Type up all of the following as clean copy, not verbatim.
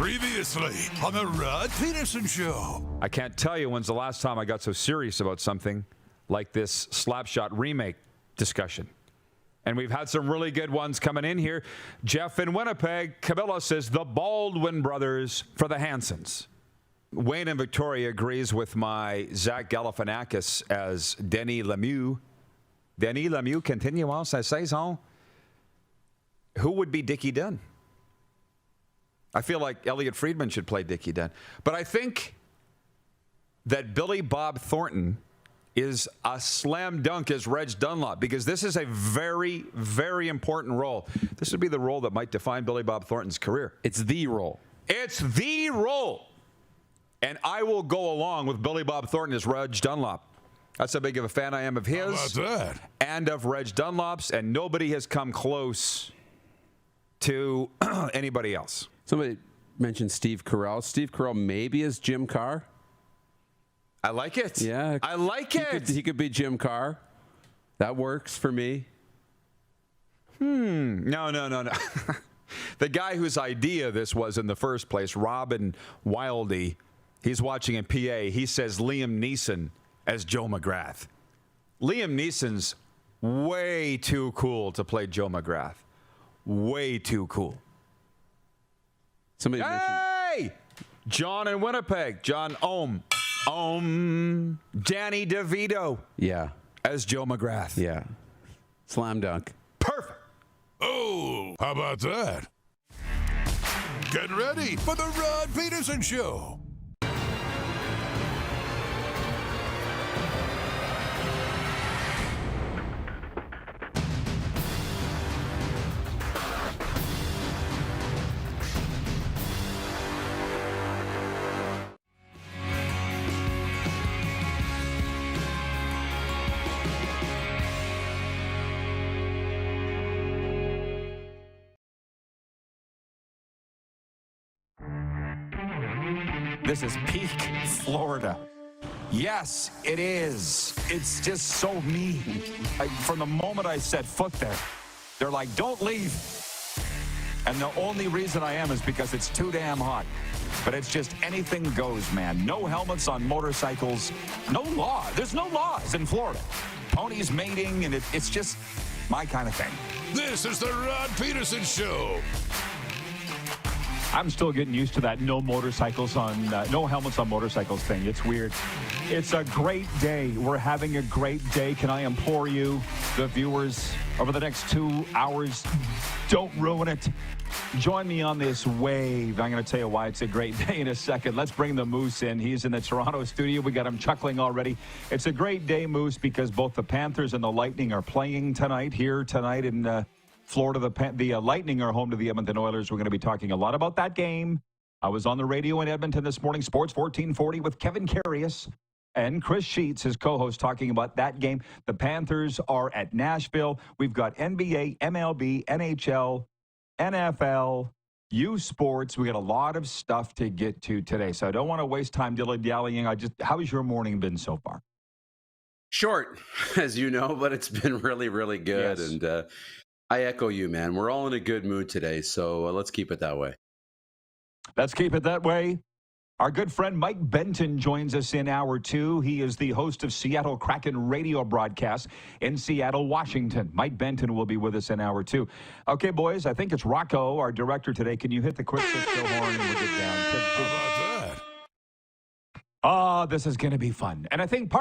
Previously on the Rod Pedersen Show. I can't tell you when's the last time I got so serious about something like this Slapshot remake discussion. And we've had some really good ones coming in here. Jeff in Winnipeg, Camilla says the Baldwin brothers for the Hansons. Wayne in Victoria agrees with my Zach Galifianakis as Denis Lemieux. Denis Lemieux, continuons sa saison. Who would be Dickie Dunn? I feel like Elliot Friedman should play Dickie Dunn. But I think that Billy Bob Thornton is a slam dunk as Reg Dunlop, because this is a very, very important role. This would be the role that might define Billy Bob Thornton's career. It's the role. It's the role. And I will go along with Billy Bob Thornton as Reg Dunlop. That's how big of a fan I am of his and of Reg Dunlop's, and nobody has come close to anybody else. Somebody mentioned Steve Carell. Steve Carell maybe is Jim Carr. I like it. Yeah. I like it. He could be Jim Carr. That works for me. No. The guy whose idea this was in the first place, Robin Wildy, he's watching in PA. He says Liam Neeson as Joe McGrath. Liam Neeson's way too cool to play Joe McGrath. Way too cool. Somebody Hey! John in Winnipeg. John Danny DeVito. Yeah. As Joe McGrath. Yeah. Slam dunk. Perfect. Oh, how about that? Get ready for the Rod Pedersen Show. This is peak Florida. Yes, it is. It's just so mean. From the moment I set foot there, they're like, don't leave. And the only reason I am is because it's too damn hot. But it's just anything goes, man. No helmets on motorcycles. No law. There's no laws in Florida. Ponies mating, and it's just my kind of thing. This is the Rod Pedersen Show. I'm still getting used to that no helmets on motorcycles thing. It's weird. It's a great day. We're having a great day. Can I implore you, the viewers, over the next 2 hours, don't ruin it. Join me on this wave. I'm going to tell you why it's a great day in a second. Let's bring the Moose in. He's in the Toronto studio. We got him chuckling already. It's a great day, Moose, because both the Panthers and the Lightning are playing tonight in Florida. The Lightning are home to the Edmonton Oilers. We're going to be talking a lot about that game. I was on the radio in Edmonton this morning, Sports 1440 with Kevin Carius and Chris Sheets, his co-host, talking about that game. The Panthers are at Nashville. We've got NBA, MLB, NHL, NFL, U Sports. We got a lot of stuff to get to today, so I don't want to waste time dilly-dallying. How's your morning been so far? Short, as you know, but it's been really, really good. Yes. And I echo you, man. We're all in a good mood today, so let's keep it that way. Let's keep it that way. Our good friend Mike Benton joins us in hour two. He is the host of Seattle Kraken radio broadcast in Seattle, Washington. Mike Benton will be with us in hour two. Okay, boys, I think it's Rocco, our director today. Can you hit the quick six show horn and we'll get down? How about that? Oh, this is going to be fun. And I think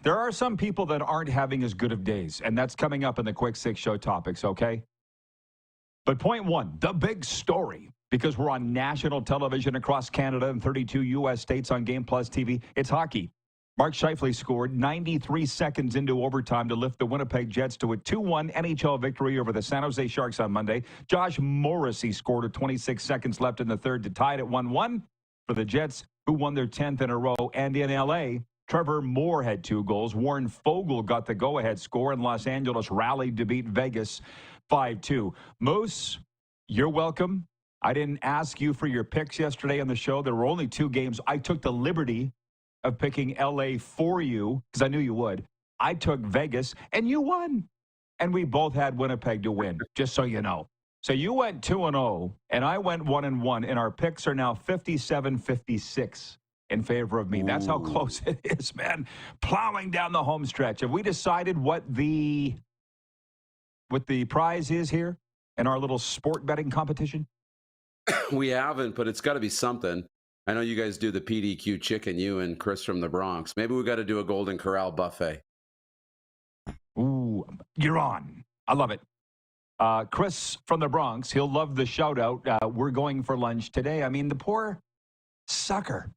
there are some people that aren't having as good of days, and that's coming up in the quick six show topics, okay? But point one, the big story, because we're on national television across Canada and 32 U.S. states on Game Plus TV, it's hockey. Mark Scheifele scored 93 seconds into overtime to lift the Winnipeg Jets to a 2-1 NHL victory over the San Jose Sharks on Monday. Josh Morrissey scored with 26 seconds left in the third to tie it at 1-1 for the Jets, who won their 10th in a row. And in L.A., Trevor Moore had 2 goals. Warren Fogle got the go-ahead score, and Los Angeles rallied to beat Vegas 5-2. Moose, you're welcome. I didn't ask you for your picks yesterday on the show. There were only 2 games. I took the liberty of picking L.A. for you because I knew you would. I took Vegas, and you won. And we both had Winnipeg to win, just so you know. So you went 2-0, and I went 1-1, and our picks are now 57-56 in favor of me. That's how close it is, man. Plowing down the home stretch. Have we decided what the prize is here in our little sport betting competition? We haven't, but it's got to be something. I know you guys do the PDQ chicken, you and Chris from the Bronx. Maybe we got to do a Golden Corral buffet. Ooh, you're on. I love it. Chris from the Bronx, he'll love the shout out. We're going for lunch today. I mean, the poor sucker.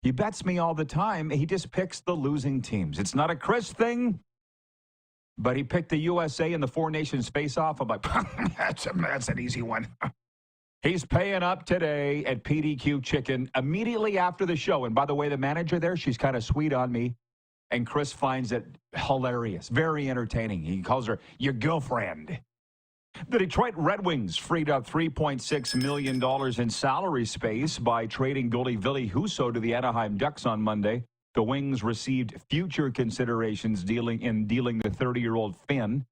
He bets me all the time. He just picks the losing teams. It's not a Chris thing, but he picked the USA in the Four Nations face-off. I'm like, that's an easy one. He's paying up today at PDQ Chicken immediately after the show. And by the way, the manager there, she's kind of sweet on me. And Chris finds it hilarious, very entertaining. He calls her your girlfriend. The Detroit Red Wings freed up $3.6 million in salary space by trading goalie Ville Husso to the Anaheim Ducks on Monday. The Wings received future considerations dealing the 30-year-old Finn.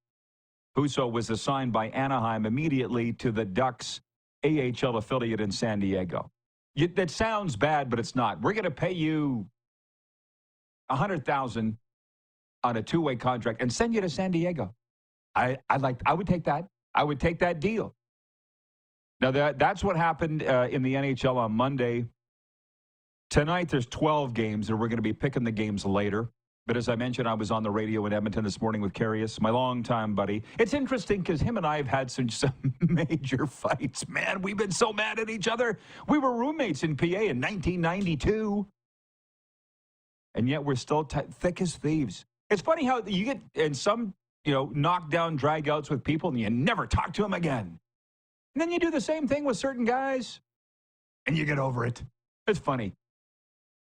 Husso was assigned by Anaheim immediately to the Ducks' AHL affiliate in San Diego. That sounds bad, but it's not. We're going to pay you $100,000 on a two-way contract and send you to San Diego. I would take that. I would take that deal. Now, that's what happened in the NHL on Monday. Tonight, there's 12 games, and we're going to be picking the games later. But as I mentioned, I was on the radio in Edmonton this morning with Carius, my longtime buddy. It's interesting because him and I have had some major fights. Man, we've been so mad at each other. We were roommates in PA in 1992. And yet we're still thick as thieves. It's funny how you get in some, knockdown dragouts with people and you never talk to them again. And then you do the same thing with certain guys and you get over it. It's funny.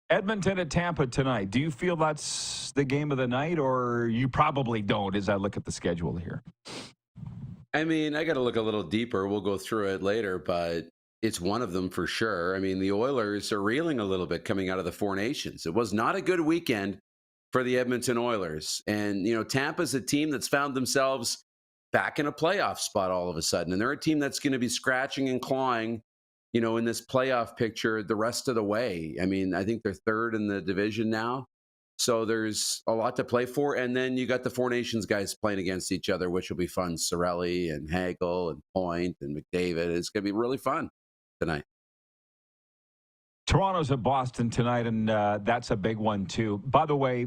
Edmonton at Tampa tonight. Do you feel that's the game of the night, or you probably don't as I look at the schedule here? I mean, I got to look a little deeper. We'll go through it later, but it's one of them for sure. I mean, the Oilers are reeling a little bit coming out of the Four Nations. It was not a good weekend for the Edmonton Oilers. And, Tampa's a team that's found themselves back in a playoff spot all of a sudden. And they're a team that's going to be scratching and clawing, in this playoff picture the rest of the way. I mean, I think they're third in the division now. So there's a lot to play for. And then you got the Four Nations guys playing against each other, which will be fun. Cirelli and Hagel and Point and McDavid. It's going to be really fun tonight. Toronto's at Boston tonight, and that's a big one, too. By the way,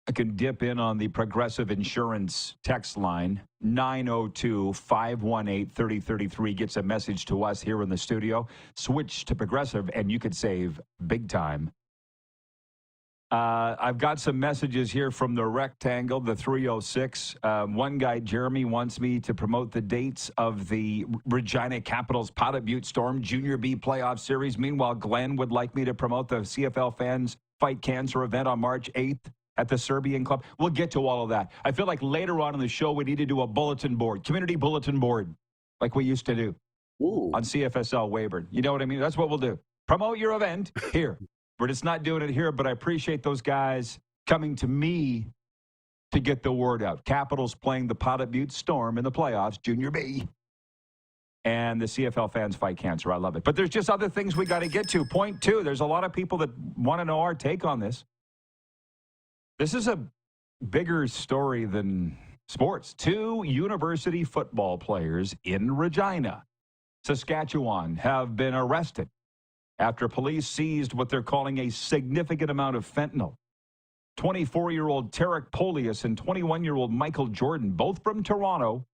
I can dip in on the Progressive Insurance text line. 902-518-3033 gets a message to us here in the studio. Switch to Progressive, and you could save big time. I've got some messages here from the Rectangle, the 306. One guy, Jeremy, wants me to promote the dates of the Regina Capitals Powder Butte Storm Junior B playoff series. Meanwhile, Glenn would like me to promote the CFL Fans Fight Cancer event on March 8th at the Serbian Club. We'll get to all of that. I feel like later on in the show, we need to do a bulletin board, community bulletin board, like we used to do on CFSL Weyburn. You know what I mean? That's what we'll do. Promote your event here. We're just not doing it here, but I appreciate those guys coming to me to get the word out. Capitals playing the Powder Butte Storm in the playoffs, Junior B. And the CFL Fans Fight Cancer. I love it. But there's just other things we got to get to. Point two, there's a lot of people that want to know our take on this. This is a bigger story than sports. Two university football players in Regina, Saskatchewan, have been arrested after police seized what they're calling a significant amount of fentanyl. 24-year-old Tarek Polius and 21-year-old Michael Jordan, both from Toronto,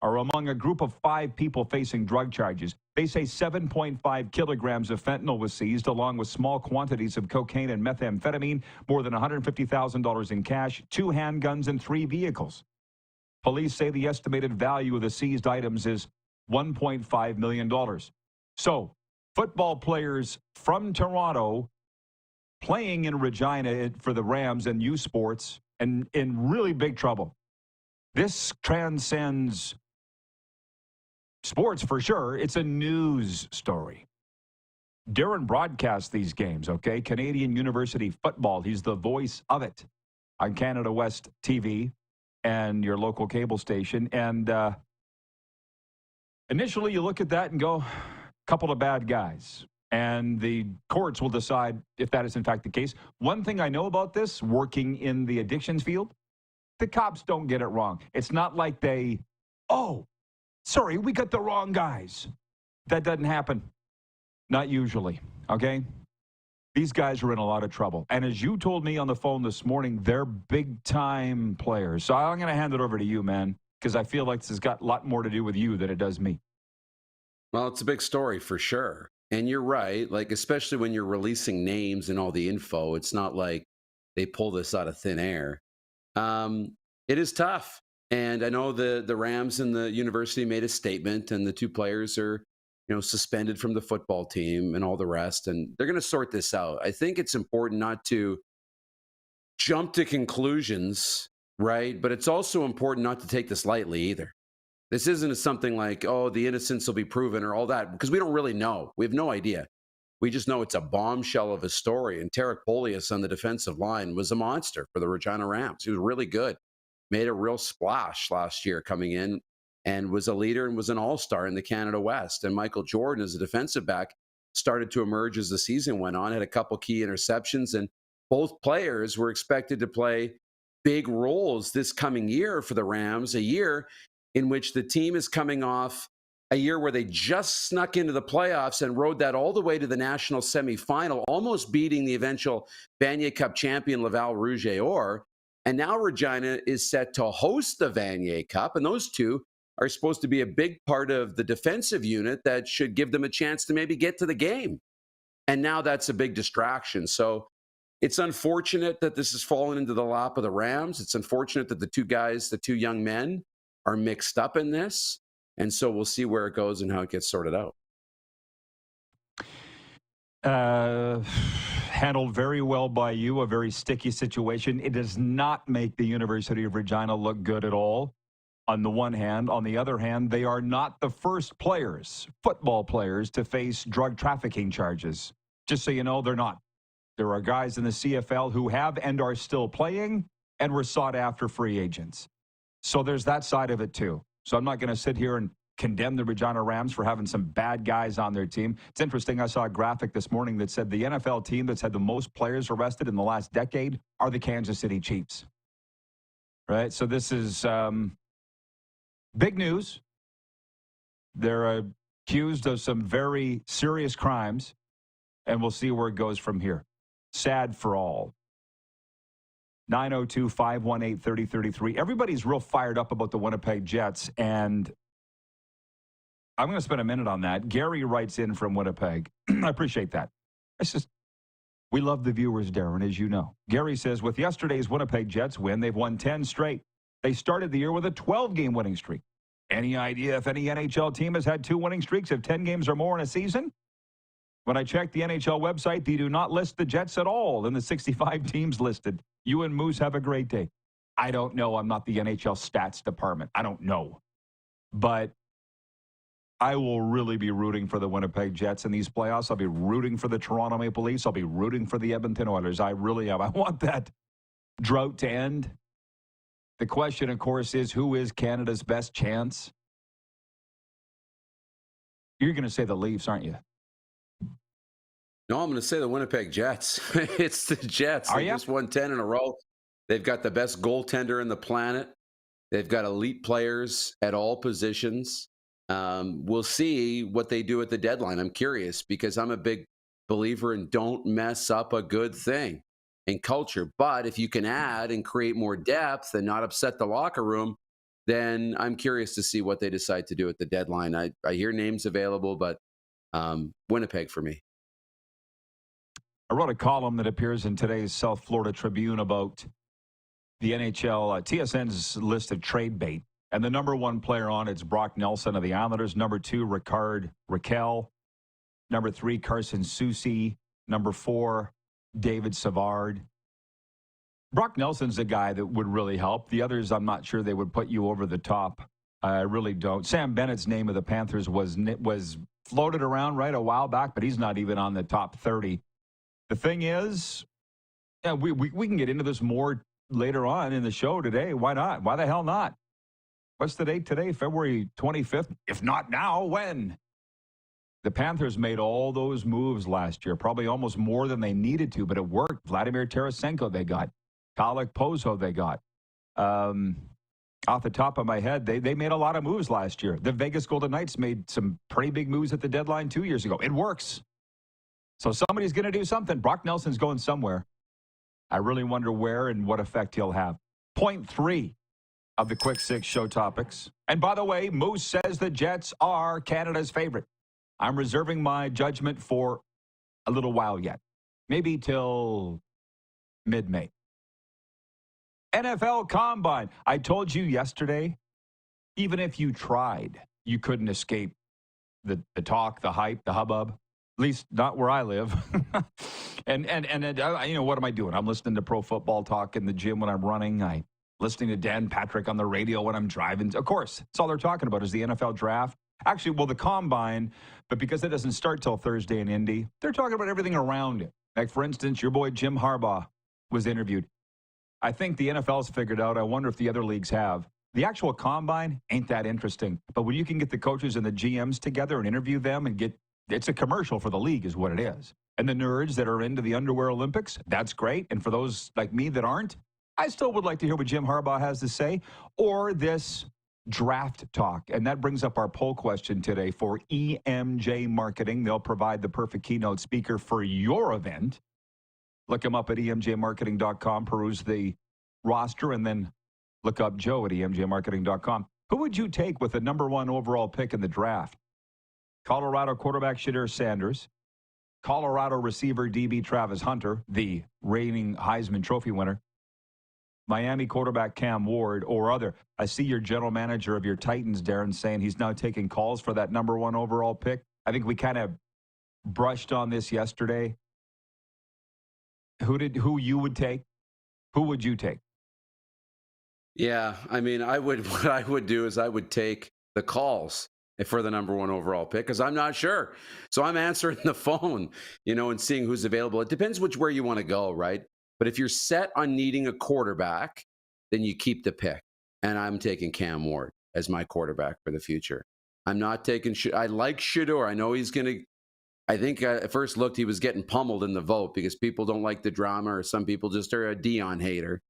are among a group of 5 people facing drug charges. They say 7.5 kilograms of fentanyl was seized, along with small quantities of cocaine and methamphetamine, more than $150,000 in cash, 2 handguns, and 3 vehicles. Police say the estimated value of the seized items is $1.5 million. So, football players from Toronto playing in Regina for the Rams and U Sports and in really big trouble. This transcends sports for sure. It's a news story. Darren broadcasts these games, okay? Canadian University football. He's the voice of it on Canada West TV and your local cable station. And Initially, you look at that and go, couple of bad guys. And the courts will decide if that is in fact the case. One thing I know about this, working in the addictions field, the cops don't get it wrong. It's not like they, oh, sorry, we got the wrong guys. That doesn't happen. Not usually, okay? These guys are in a lot of trouble. And as you told me on the phone this morning, they're big-time players. So I'm going to hand it over to you, man, because I feel like this has got a lot more to do with you than it does me. Well, it's a big story for sure. And you're right, like, especially when you're releasing names and all the info, it's not like they pull this out of thin air. It is tough. And I know the Rams and the university made a statement, and the two players are, suspended from the football team and all the rest. And they're going to sort this out. I think it's important not to jump to conclusions, right? But it's also important not to take this lightly either. This isn't something like, oh, the innocence will be proven or all that, because we don't really know. We have no idea. We just know it's a bombshell of a story. And Tarek Polius on the defensive line was a monster for the Regina Rams. He was really good. Made a real splash last year coming in and was a leader and was an all-star in the Canada West. And Michael Jordan, as a defensive back, started to emerge as the season went on, had a couple key interceptions, and both players were expected to play big roles this coming year for the Rams, a year in which the team is coming off a year where they just snuck into the playoffs and rode that all the way to the national semifinal, almost beating the eventual Vanier Cup champion Laval Rouge-et-Or. And now Regina is set to host the Vanier Cup, and those two are supposed to be a big part of the defensive unit that should give them a chance to maybe get to the game. And now that's a big distraction. So it's unfortunate that this has fallen into the lap of the Rams. It's unfortunate that the two young men, are mixed up in this. And so we'll see where it goes and how it gets sorted out. Handled very well by you, a very sticky situation. It does not make the University of Regina look good at all, on the one hand. On the other hand, they are not the first players, football players, to face drug trafficking charges. Just so you know, they're not. There are guys in the CFL who have and are still playing and were sought after free agents. So there's that side of it, too. So I'm not going to sit here and condemn the Regina Rams for having some bad guys on their team. It's interesting. I saw a graphic this morning that said the NFL team that's had the most players arrested in the last decade are the Kansas City Chiefs. Right? So this is big news. They're accused of some very serious crimes, and we'll see where it goes from here. Sad for all. 902-518-3033. Everybody's real fired up about the Winnipeg Jets, and I'm going to spend a minute on that. Gary writes in from Winnipeg. I appreciate that. It's just, we love the viewers, Darren, as you know. Gary says, with yesterday's Winnipeg Jets win, they've won 10 straight. They started the year with a 12-game winning streak. Any idea if any NHL team has had 2 winning streaks of 10 games or more in a season? When I checked the NHL website, they do not list the Jets at all in the 65 teams listed. You and Moose have a great day. I don't know. I'm not the NHL stats department. I don't know. But I will really be rooting for the Winnipeg Jets in these playoffs. I'll be rooting for the Toronto Maple Leafs. I'll be rooting for the Edmonton Oilers. I really am. I want that drought to end. The question, of course, is who is Canada's best chance? You're going to say the Leafs, aren't you? No, I'm going to say the Winnipeg Jets. It's the Jets. They just won 10 in a row. They've got the best goaltender in the planet. They've got elite players at all positions. We'll see what they do at the deadline. I'm curious because I'm a big believer in don't mess up a good thing in culture. But if you can add and create more depth and not upset the locker room, then I'm curious to see what they decide to do at the deadline. I hear names available, but Winnipeg for me. I wrote a column that appears in today's South Florida Tribune about the NHL, TSN's list of trade bait. And the number 1 player on it's Brock Nelson of the Islanders. Number 2, Ricard Raquel. Number 3, Carson Soucy. Number 4, David Savard. Brock Nelson's a guy that would really help. The others, I'm not sure they would put you over the top. I really don't. Sam Bennett's name of the Panthers was floated around right a while back, but he's not even on the top 30. The thing is, yeah, we can get into this more later on in the show today. Why not? Why the hell not? What's the date today? February 25th? If not now, when? The Panthers made all those moves last year, probably almost more than they needed to, but it worked. Vladimir Tarasenko they got. Kalek Pozo they got. Off the top of my head, they made a lot of moves last year. The Vegas Golden Knights made some pretty big moves at the deadline 2 years ago. It works. So somebody's going to do something. Brock Nelson's going somewhere. I really wonder where and what effect he'll have. Point 3 of the Quick Six show topics. And by the way, Moose says the Jets are Canada's favorite. I'm reserving my judgment for a little while yet. Maybe till mid-May. NFL Combine. I told you yesterday, even if you tried, you couldn't escape the talk, the hype, the hubbub. At least not where I live. and you know, what am I doing? I'm listening to Pro Football Talk in the gym when I'm running. I'm listening to Dan Patrick on the radio when I'm driving. Of course, that's all they're talking about is the NFL draft. Actually, well, the Combine, but because it doesn't start till Thursday in Indy, they're talking about everything around it. Like, for instance, your boy Jim Harbaugh was interviewed. I think the NFL's figured out. I wonder if the other leagues have. The actual Combine ain't that interesting. But when you can get the coaches and the GMs together and interview them and get, it's a commercial for the league is what it is. And the nerds that are into the Underwear Olympics, that's great. And for those like me that aren't, I still would like to hear what Jim Harbaugh has to say, or this draft talk. And that brings up our poll question today for EMJ Marketing. They'll provide the perfect keynote speaker for your event. Look them up at emjmarketing.com, peruse the roster, and then look up Joe at emjmarketing.com. Who would you take with the number 1 overall pick in the draft? Colorado quarterback Shedeur Sanders, Colorado receiver DB Travis Hunter, the reigning Heisman Trophy winner, Miami quarterback Cam Ward, or other. I see your general manager of your Titans, Darren, saying he's now taking calls for that number 1 overall pick. I think we kind of brushed on this yesterday. Who you would take? Who would you take? Yeah, I mean, what I would do is I would take the calls for the number 1 overall pick because I'm not sure. So I'm answering the phone, and seeing who's available. It depends where you want to go, right? But if you're set on needing a quarterback, then you keep the pick. And I'm taking Cam Ward as my quarterback for the future. I'm not taking I like Shedeur. I know he's going to. I think at first looked, he was getting pummeled in the vote because people don't like the drama, or some people just are a Dion hater.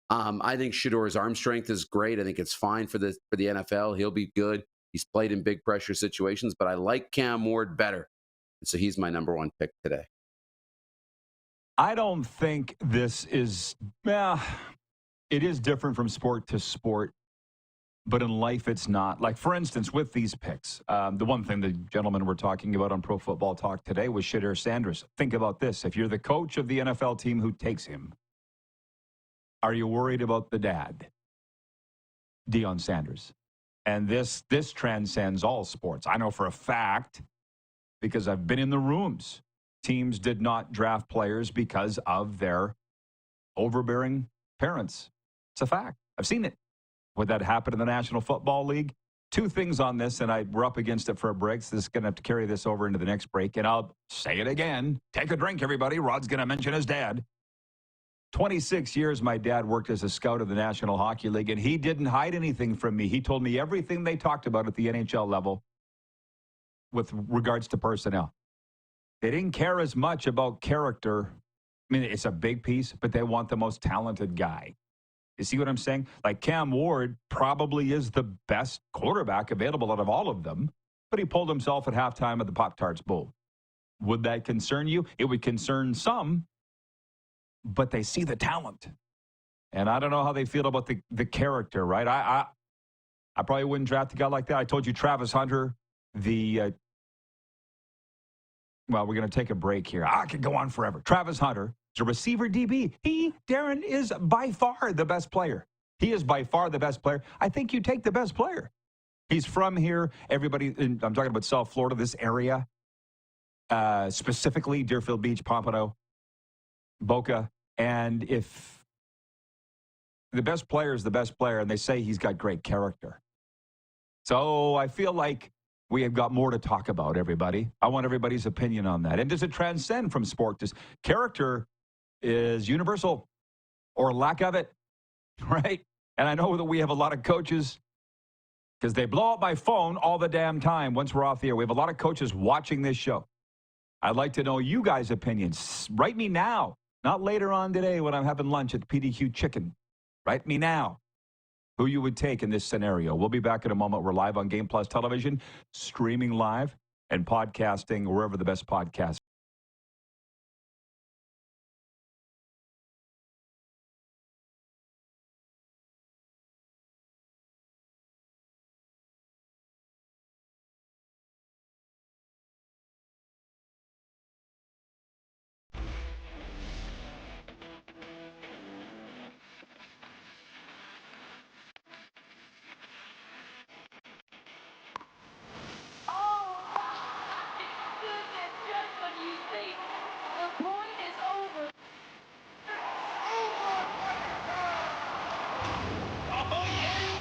I think Shedeur's arm strength is great. I think it's fine for the NFL. He'll be good. He's played in big pressure situations, but I like Cam Ward better. So he's my number 1 pick today. I don't think this is, it is different from sport to sport, but in life it's not. Like, for instance, with these picks, the one thing the gentlemen were talking about on Pro Football Talk today was Shedeur Sanders. Think about this. If you're the coach of the NFL team who takes him, are you worried about the dad, Deion Sanders? And this transcends all sports. I know for a fact, because I've been in the rooms, teams did not draft players because of their overbearing parents. It's a fact. I've seen it. Would that happen in the National Football League? 2 things on this, and we're up against it for a break, so this is going to have to carry this over into the next break. And I'll say it again. Take a drink, everybody. Rod's going to mention his dad. 26 years my dad worked as a scout of the National Hockey League, and he didn't hide anything from me. He told me everything they talked about at the NHL level with regards to personnel. They didn't care as much about character. I mean, it's a big piece, but they want the most talented guy. You see what I'm saying? Like, Cam Ward probably is the best quarterback available out of all of them, but he pulled himself at halftime of the Pop-Tarts Bowl. Would that concern you? It would concern some, but they see the talent. And I don't know how they feel about the character, right? I probably wouldn't draft a guy like that. I told you Travis Hunter, well, we're going to take a break here. I could go on forever. Travis Hunter is a receiver DB. Darren, is by far the best player. He is by far the best player. I think you take the best player. He's from here. Everybody, I'm talking about South Florida, this area, specifically Deerfield Beach, Pompano, Boca. And if the best player is the best player, and they say he's got great character. So I feel like we have got more to talk about, everybody. I want everybody's opinion on that. And does it transcend from sport? Does character is universal or lack of it, right? And I know that we have a lot of coaches because they blow up my phone all the damn time once we're off the air. We have a lot of coaches watching this show. I'd like to know you guys' opinions. Write me now, not later on today when I'm having lunch at PDQ Chicken. Write me now who you would take in this scenario. We'll be back in a moment. We're live on Game Plus Television, streaming live, and podcasting wherever the best podcasts.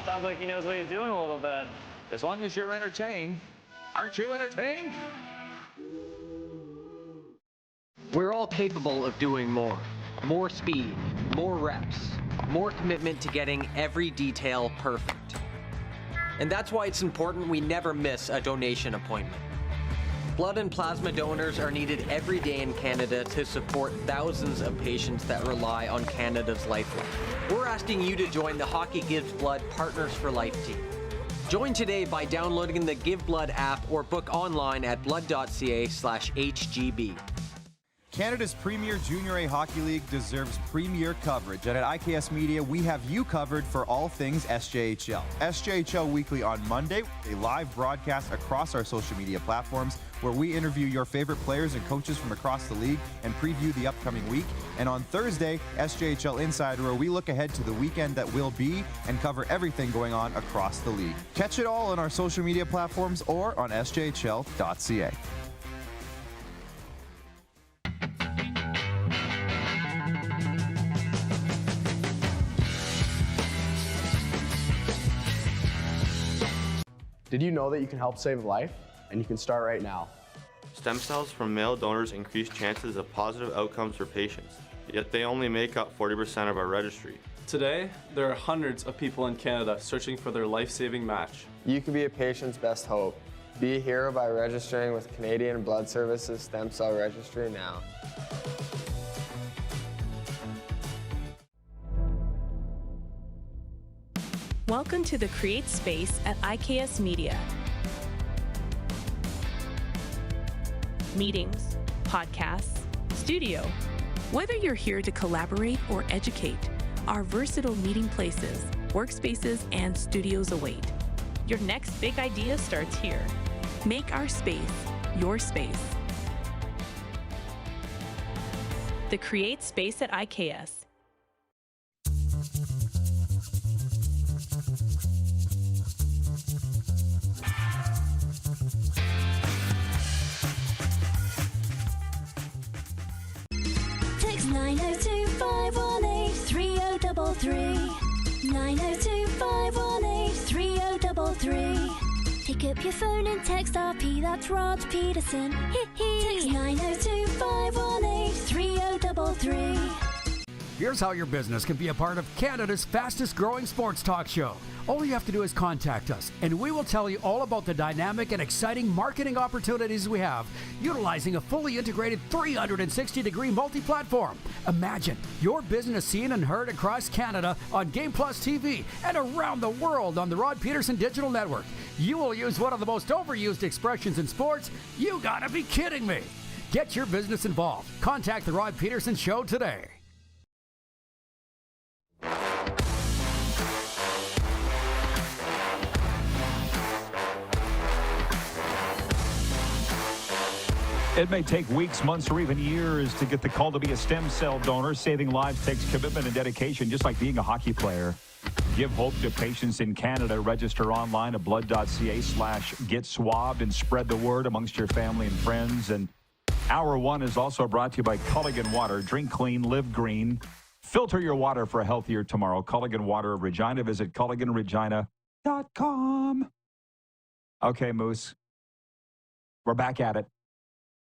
Sounds like he knows what he's doing a little bit. As long as you're entertained. Aren't you entertained? We're all capable of doing more. More speed, more reps, more commitment to getting every detail perfect. And that's why it's important we never miss a donation appointment. Blood and plasma donors are needed every day in Canada to support thousands of patients that rely on Canada's lifeline. We're asking you to join the Hockey Gives Blood Partners for Life team. Join today by downloading the Give Blood app or book online at blood.ca/HGB. Canada's premier Junior A Hockey League deserves premier coverage, and at IKS Media, we have you covered for all things SJHL. SJHL Weekly on Monday, a live broadcast across our social media platforms where we interview your favorite players and coaches from across the league and preview the upcoming week. And on Thursday, SJHL Insider, where we look ahead to the weekend that will be and cover everything going on across the league. Catch it all on our social media platforms or on sjhl.ca. Did you know that you can help save life? And you can start right now. Stem cells from male donors increase chances of positive outcomes for patients, yet they only make up 40% of our registry. Today, there are hundreds of people in Canada searching for their life-saving match. You can be a patient's best hope. Be a hero by registering with Canadian Blood Services Stem Cell Registry now. Welcome to the Create Space at IKS Media. Meetings, podcasts, studio. Whether you're here to collaborate or educate, our versatile meeting places, workspaces, and studios await. Your next big idea starts here. Make our space your space. The Create Space at IKS. Text 902-518-3033. 902-518-3033. Pick up your phone and text RP, that's Rod Pedersen. Text 902-518-3033. Here's how your business can be a part of Canada's fastest growing sports talk show. All you have to do is contact us, and we will tell you all about the dynamic and exciting marketing opportunities we have, utilizing a fully integrated 360-degree multi-platform. Imagine your business seen and heard across Canada on Game Plus TV and around the world on the Rod Pedersen Digital Network. You will use one of the most overused expressions in sports. You gotta be kidding me. Get your business involved. Contact the Rod Pedersen Show today. It may take weeks, months, or even years to get the call to be a stem cell donor. Saving lives takes commitment and dedication, just like being a hockey player. Give hope to patients in Canada. Register online at blood.ca/get swabbed and spread the word amongst your family and friends. And Hour 1 is also brought to you by Culligan Water. Drink clean, live green. Filter your water for a healthier tomorrow. Culligan Water of Regina. Visit culliganregina.com. Okay, Moose. We're back at it.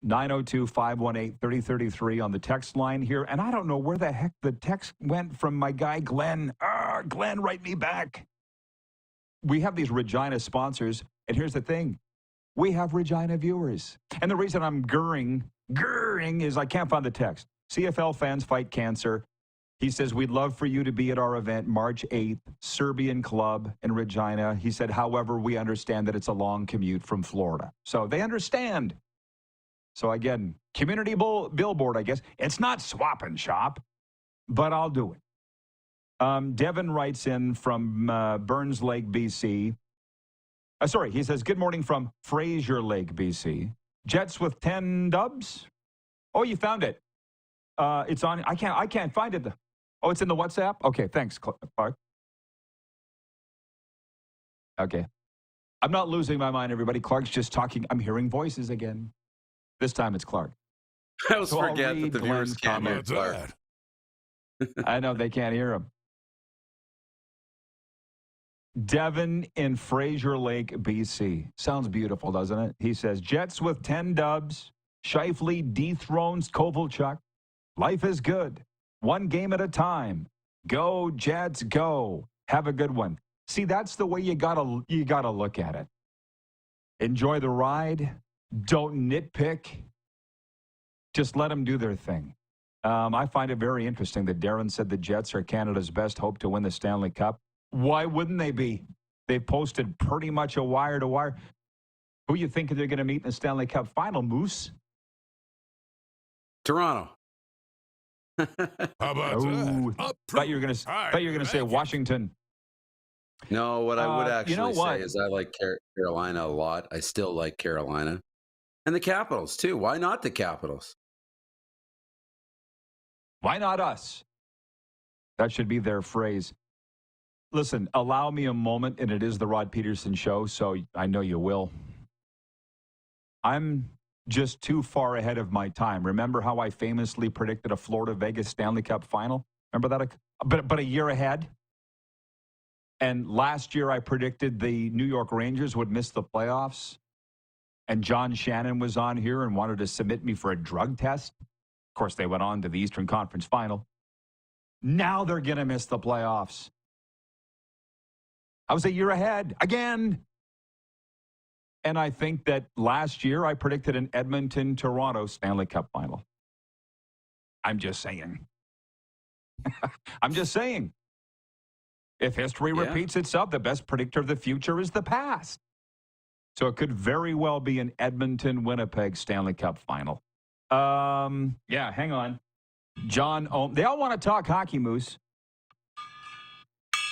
902-518-3033 on the text line here. And I don't know where the heck the text went from my guy, Glenn. Glenn, write me back. we have these Regina sponsors, and here's the thing. We have Regina viewers. And the reason I'm gurring is I can't find the text. CFL fans fight cancer. He says, we'd love for you to be at our event March 8th, Serbian Club in Regina. He said, however, we understand that it's a long commute from Florida. So they understand. So again, community billboard, I guess. It's not swap and shop, but I'll do it. Devin writes in from Burns Lake, BC. He says, good morning from Fraser Lake, BC. Jets with 10 dubs? Oh, you found it. It's on. I can't find it. Oh, it's in the WhatsApp? Okay, thanks, Clark. Okay. I'm not losing my mind, everybody. Clark's just talking. I'm hearing voices again. This time it's Clark. I always forget that the viewers can't hear Clark. I know, they can't hear him. Devin in Fraser Lake, BC. Sounds beautiful, doesn't it? He says, Jets with 10 dubs. Shifley dethrones Kovalchuk. Life is good. One game at a time. Go, Jets, go. Have a good one. See, that's the way you gotta look at it. Enjoy the ride. Don't nitpick. Just let them do their thing. I find it very interesting that Darren said the Jets are Canada's best hope to win the Stanley Cup. Why wouldn't they be? They posted pretty much a wire-to-wire. Who you think they're going to meet in the Stanley Cup final, Moose? Toronto. How about that? Thought you were going to say Washington. No, what I would actually what? say is I like Carolina a lot. I still like Carolina. And the Capitals, too. Why not the Capitals? Why not us? That should be their phrase. Listen, allow me a moment, and it is the Rod Pedersen Show, so I know you will. I'm just too far ahead of my time. Remember how I famously predicted a Florida-Vegas Stanley Cup final? Remember that? But a year ahead? And last year I predicted the New York Rangers would miss the playoffs. And John Shannon was on here and wanted to submit me for a drug test. Of course, they went on to the Eastern Conference Final. Now they're going to miss the playoffs. I was a year ahead again. And I think that last year I predicted an Edmonton-Toronto Stanley Cup final. I'm just saying. I'm just saying. If history repeats itself, the best predictor of the future is the past. So it could very well be an Edmonton-Winnipeg Stanley Cup final. Hang on. John Ohm. They all want to talk hockey, Moose.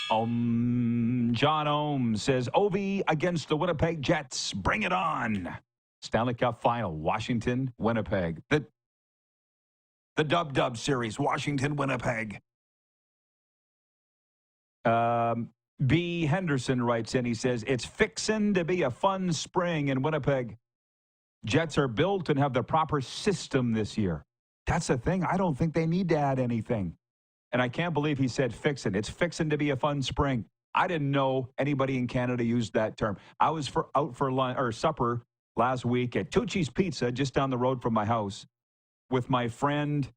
John Ohm says, Ovi against the Winnipeg Jets. Bring it on. Stanley Cup final, Washington, Winnipeg. The Dub series, Washington, Winnipeg. B. Henderson writes in, he says, it's fixin' to be a fun spring in Winnipeg. Jets are built and have the proper system this year. That's the thing. I don't think they need to add anything. And I can't believe he said fixin'. It's fixin' to be a fun spring. I didn't know anybody in Canada used that term. I was out for lunch or supper last week at Tucci's Pizza just down the road from my house with my friend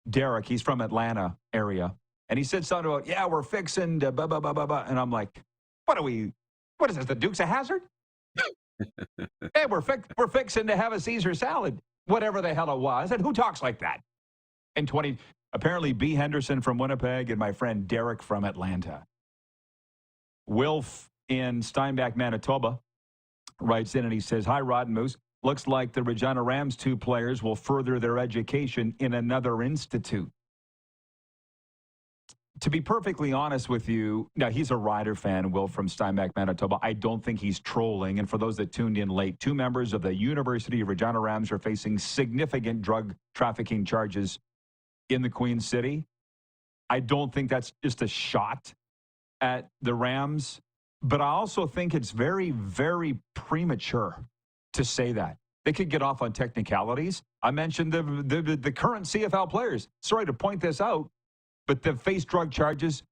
Derek. He's from Atlanta area. And he said something about, we're fixing to blah, blah, blah, blah, blah. And I'm like, what is this, the Dukes of Hazzard? Hey, we're fixing to have a Caesar salad. Whatever the hell it was. I said, who talks like that? And apparently B. Henderson from Winnipeg and my friend Derek from Atlanta. Wilf in Steinbach, Manitoba writes in and he says, hi, Rod and Moose. Looks like the Regina Rams 2 players will further their education in another institute. To be perfectly honest with you, now he's a Rider fan, Will from Steinbach, Manitoba. I don't think he's trolling. And for those that tuned in late, 2 members of the University of Regina Rams are facing significant drug trafficking charges in the Queen City. I don't think that's just a shot at the Rams. But I also think it's very, very premature to say that. They could get off on technicalities. I mentioned the current CFL players. Sorry to point this out. But they've faced drug charges.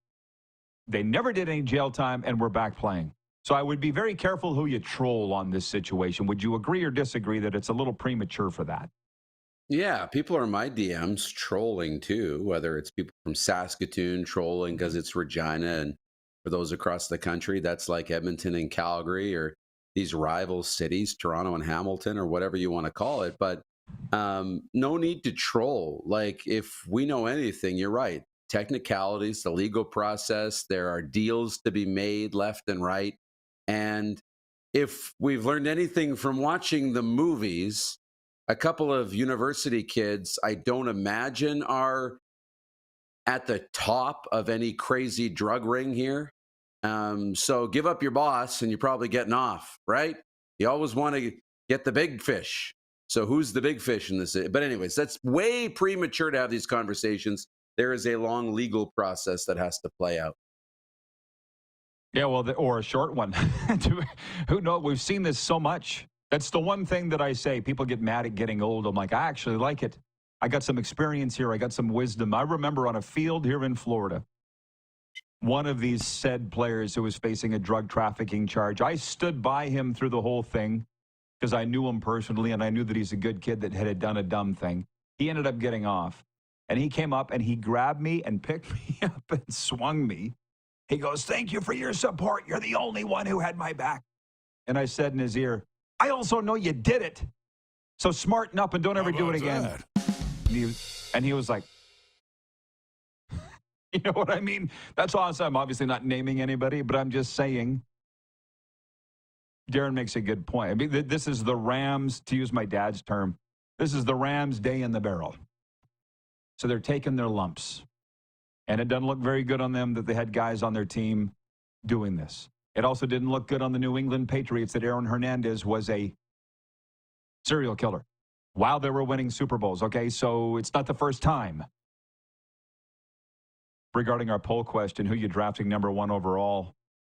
They never did any jail time, and we're back playing. So I would be very careful who you troll on this situation. Would you agree or disagree that it's a little premature for that? Yeah, people are in my DMs trolling too, whether it's people from Saskatoon trolling because it's Regina and For those across the country, that's like Edmonton and Calgary, or these rival cities, Toronto and Hamilton, or whatever you want to call it. But no need to troll. Like, if we know anything, you're right. Technicalities, the legal process, there are deals to be made left and right. And if we've learned anything from watching the movies, a couple of university kids, I don't imagine, are at the top of any crazy drug ring here. So give up your boss and you're probably getting off, right? You always want to get the big fish. So who's the big fish in this? But anyways, that's way premature to have these conversations. There is a long legal process that has to play out. Yeah, well, or a short one. Who knows? We've seen this so much. That's the one thing that I say. People get mad at getting old. I'm like, I actually like it. I got some experience here. I got some wisdom. I remember on a field here in Florida, one of these said players who was facing a drug trafficking charge, I stood by him through the whole thing because I knew him personally and I knew that he's a good kid that had done a dumb thing. He ended up getting off. And he came up and he grabbed me and picked me up and swung me. He goes, "Thank you for your support. You're the only one who had my back." And I said in his ear, "I also know you did it. So smarten up and don't ever do it again." And he was like, you know what I mean? That's awesome. I'm obviously not naming anybody, but I'm just saying. Darren makes a good point. I mean, this is the Rams, to use my dad's term, this is the Rams' day in the barrel. So they're taking their lumps. And it doesn't look very good on them that they had guys on their team doing this. It also didn't look good on the New England Patriots that Aaron Hernandez was a serial killer while they were winning Super Bowls. Okay, so it's not the first time. Regarding our poll question, who you drafting number 1 overall?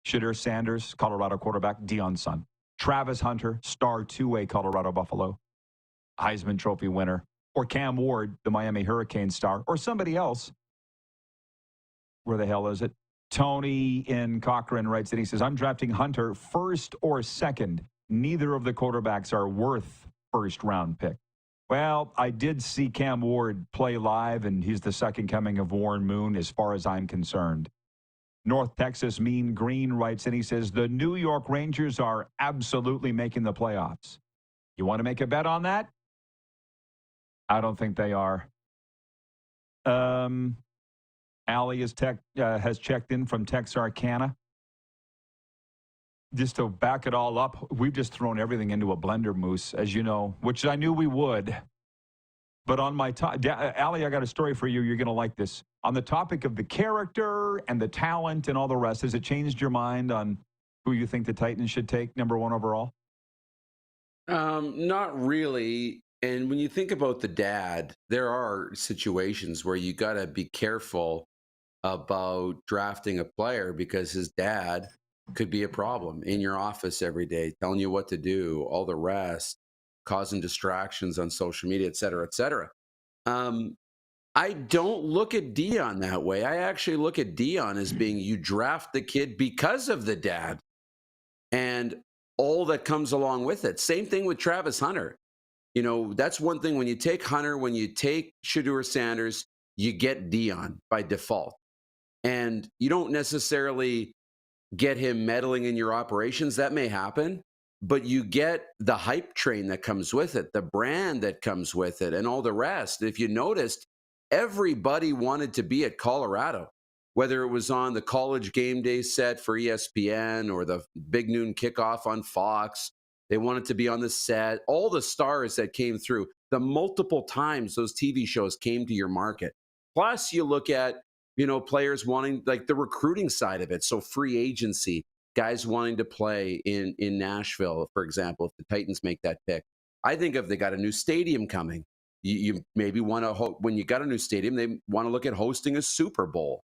Shadur Sanders, Colorado quarterback, Deion's son. Travis Hunter, star 2A Colorado Buffalo, Heisman Trophy winner. Or Cam Ward, the Miami Hurricane star. Or somebody else. Where the hell is it? Tony in Cochrane writes it. He says, "I'm drafting Hunter first or second. Neither of the quarterbacks are worth first-round pick." Well, I did see Cam Ward play live, and he's the second coming of Warren Moon as far as I'm concerned. North Texas Mean Green writes in. He says, "The New York Rangers are absolutely making the playoffs." You want to make a bet on that? I don't think they are. Allie has checked in from Texarkana. Just to back it all up, we've just thrown everything into a blender, Moose, as you know, which I knew we would. But on my Allie, I got a story for you. You're going to like this. On the topic of the character and the talent and all the rest, has it changed your mind on who you think the Titans should take number 1 overall? Not really. And when you think about the dad, there are situations where you got to be careful about drafting a player because his dad could be a problem in your office every day, telling you what to do, all the rest, causing distractions on social media, et cetera, et cetera. I don't look at Deion that way. I actually look at Deion as being, you draft the kid because of the dad and all that comes along with it. Same thing with Travis Hunter. You know, that's one thing. When you take Hunter, when you take Shadur Sanders, you get Deion by default. And you don't necessarily get him meddling in your operations. That may happen, but you get the hype train that comes with it, the brand that comes with it, and all the rest. If you noticed, everybody wanted to be at Colorado, whether it was on the college game day set for ESPN or the big noon kickoff on Fox. They wanted to be on the set. All the stars that came through, the multiple times those TV shows came to your market. Plus, you look at, you know, players wanting, like, the recruiting side of it. So free agency, guys wanting to play in Nashville, for example, if the Titans make that pick. I think if they got a new stadium coming, you maybe want to, when you got a new stadium, they want to look at hosting a Super Bowl.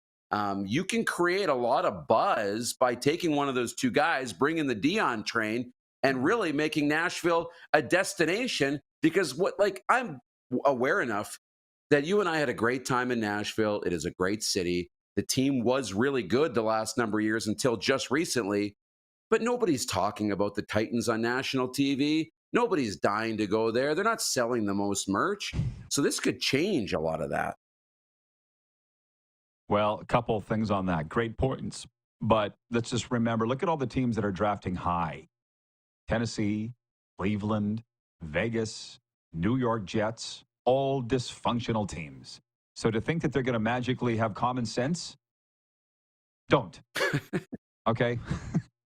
You can create a lot of buzz by taking one of those two guys, bringing the Deion train, and really making Nashville a destination. Because I'm aware enough that you and I had a great time in Nashville. It is a great city. The team was really good the last number of years until just recently. But nobody's talking about the Titans on national TV. Nobody's dying to go there. They're not selling the most merch. So this could change a lot of that. Well, a couple of things on that. Great points But let's just remember, look at all the teams that are drafting high. Tennessee, Cleveland, Vegas, New York Jets, all dysfunctional teams. So to think that they're going to magically have common sense, don't. Okay?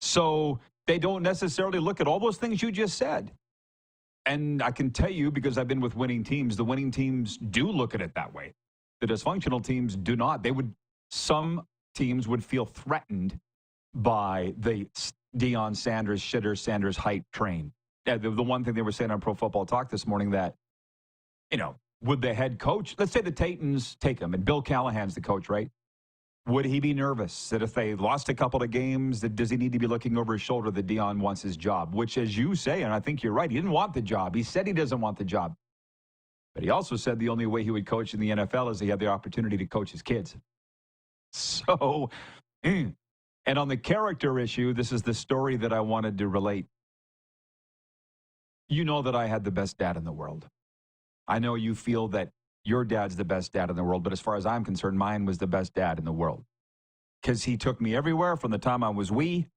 So they don't necessarily look at all those things you just said. And I can tell you, because I've been with winning teams, the winning teams do look at it that way. The dysfunctional teams do not. Some teams would feel threatened by the Deion Sanders, Shitter Sanders hype train. Yeah, the one thing they were saying on Pro Football Talk this morning that, would the head coach, let's say the Titans take him, and Bill Callahan's the coach, right? Would he be nervous that if they lost a couple of games, does he need to be looking over his shoulder that Deion wants his job? Which, as you say, and I think you're right, he didn't want the job. He said he doesn't want the job. But he also said the only way he would coach in the NFL is he had the opportunity to coach his kids. So, and on the character issue, this is the story that I wanted to relate. You know that I had the best dad in the world. I know you feel that your dad's the best dad in the world, but as far as I'm concerned, mine was the best dad in the world. Because he took me everywhere from the time I was wee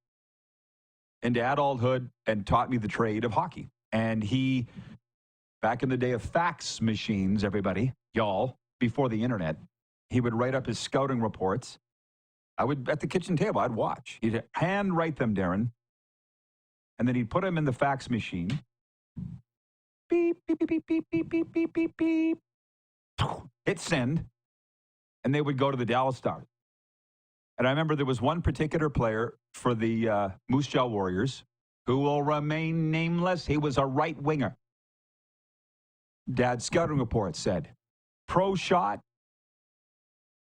into adulthood and taught me the trade of hockey. And he, back in the day of fax machines, everybody, y'all, before the internet, he would write up his scouting reports. At the kitchen table, I'd watch. He'd handwrite them, Darren. And then he'd put them in the fax machine. Beep, beep, beep, beep, beep, beep, beep, beep, beep. Hit send, and they would go to the Dallas Stars. And I remember there was one particular player for the Moose Jaw Warriors who will remain nameless. He was a right winger. Dad's scouting report said, pro shot,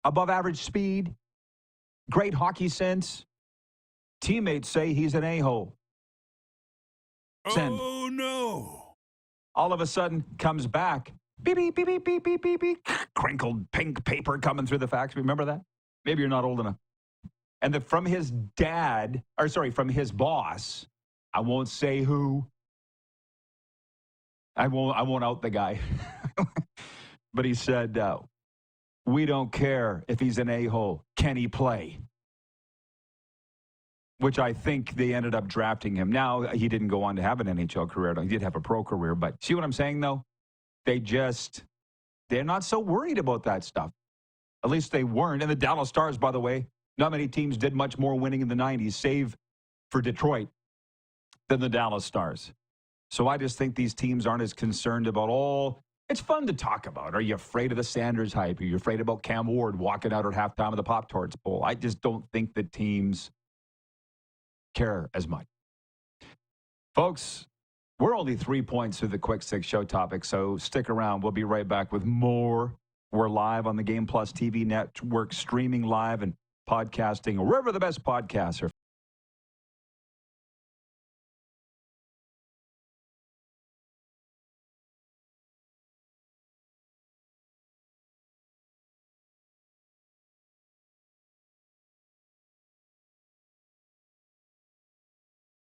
above average speed, great hockey sense. Teammates say he's an a-hole. Send. Oh, no. All of a sudden, comes back. Beep, beep, beep, beep, beep, beep, beep, beep. Crinkled pink paper coming through the fax. Remember that? Maybe you're not old enough. And from his boss, I won't say who. I won't out the guy. But he said, we don't care if he's an a-hole. Can he play? Which I think they ended up drafting him. Now, he didn't go on to have an NHL career. He did have a pro career. But see what I'm saying, though? They're not so worried about that stuff. At least they weren't. And the Dallas Stars, by the way, not many teams did much more winning in the 90s, save for Detroit, than the Dallas Stars. So I just think these teams aren't as concerned about it's fun to talk about. Are you afraid of the Sanders hype? Are you afraid about Cam Ward walking out at halftime of the Pop-Tarts Bowl? I just don't think that teams care as much. Folks, we're only 3 points through the Quick Six show topic, so stick around. We'll be right back with more. We're live on the Game Plus TV network, streaming live and podcasting, or wherever the best podcasts are.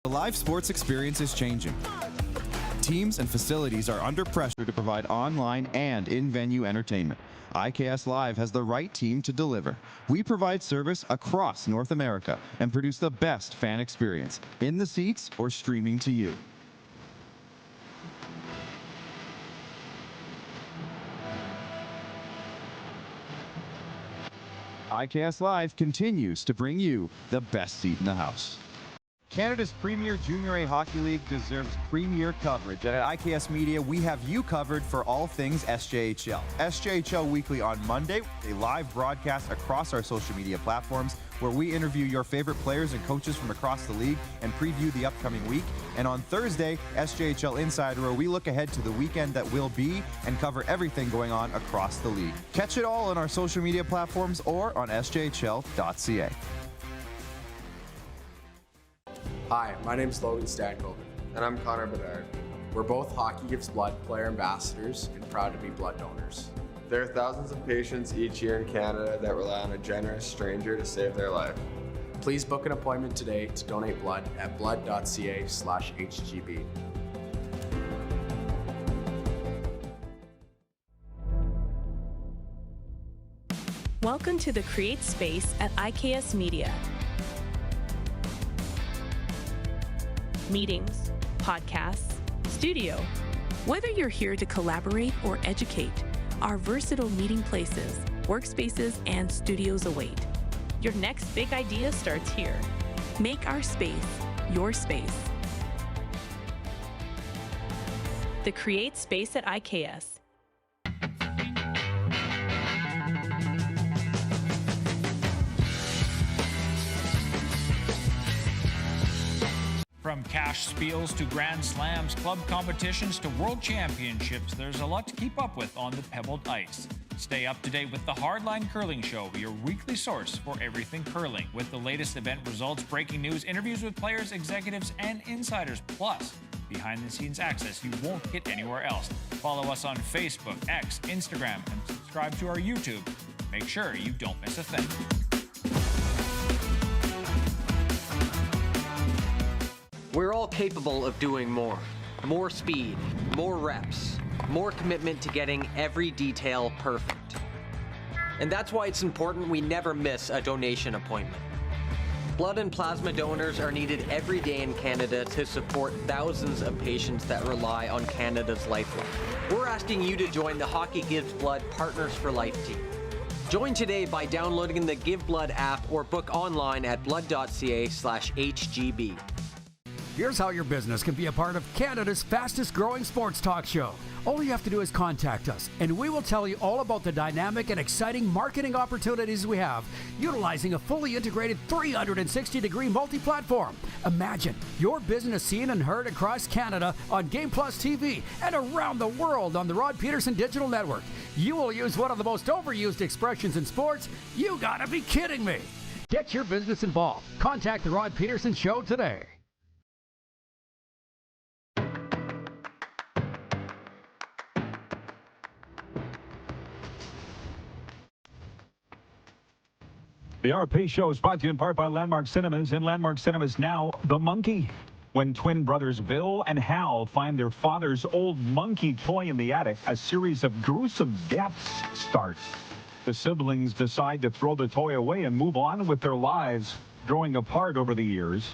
The live sports experience is changing. Teams and facilities are under pressure to provide online and in-venue entertainment. IKS Live has the right team to deliver. We provide service across North America and produce the best fan experience, in the seats or streaming to you. IKS Live continues to bring you the best seat in the house. Canada's premier Junior A Hockey League deserves premier coverage, and at IKS Media, we have you covered for all things SJHL. SJHL Weekly on Monday, a live broadcast across our social media platforms where we interview your favorite players and coaches from across the league and preview the upcoming week. And on Thursday, SJHL Insider, where we look ahead to the weekend that will be and cover everything going on across the league. Catch it all on our social media platforms or on sjhl.ca. Hi, my name is Logan Stankoven. And I'm Connor Bedard. We're both Hockey Gives Blood player ambassadors and proud to be blood donors. There are thousands of patients each year in Canada that rely on a generous stranger to save their life. Please book an appointment today to donate blood at blood.ca/HGB. Welcome to the Create Space at IKS Media. meetings, podcasts, studio. Whether you're here to collaborate or educate, our versatile meeting places, workspaces, and studios await. Your next big idea starts here. Make our space your space. The Create Space at IKS. From cash spiels to grand slams, club competitions to world championships, there's a lot to keep up with on the pebbled ice. Stay up to date with the Hardline Curling Show, your weekly source for everything curling, with the latest event results, breaking news, interviews with players, executives, and insiders, plus behind-the-scenes access you won't get anywhere else. Follow us on Facebook, X, Instagram, and subscribe to our YouTube. Make sure you don't miss a thing. We're all capable of doing more. More speed, more reps, more commitment to getting every detail perfect. And that's why it's important we never miss a donation appointment. Blood and plasma donors are needed every day in Canada to support thousands of patients that rely on Canada's lifeline. We're asking you to join the Hockey Gives Blood Partners for Life team. Join today by downloading the Give Blood app or book online at blood.ca/HGB. Here's how your business can be a part of Canada's fastest growing sports talk show. All you have to do is contact us, and we will tell you all about the dynamic and exciting marketing opportunities we have, utilizing a fully integrated 360-degree multi-platform. Imagine your business seen and heard across Canada on Game Plus TV and around the world on the Rod Pedersen Digital Network. You will use one of the most overused expressions in sports. You gotta be kidding me. Get your business involved. Contact the Rod Pedersen Show today. The RP Show is brought to you in part by Landmark Cinemas. In Landmark Cinemas now, The Monkey. When twin brothers Bill and Hal find their father's old monkey toy in the attic, a series of gruesome deaths starts. The siblings decide to throw the toy away and move on with their lives, growing apart over the years.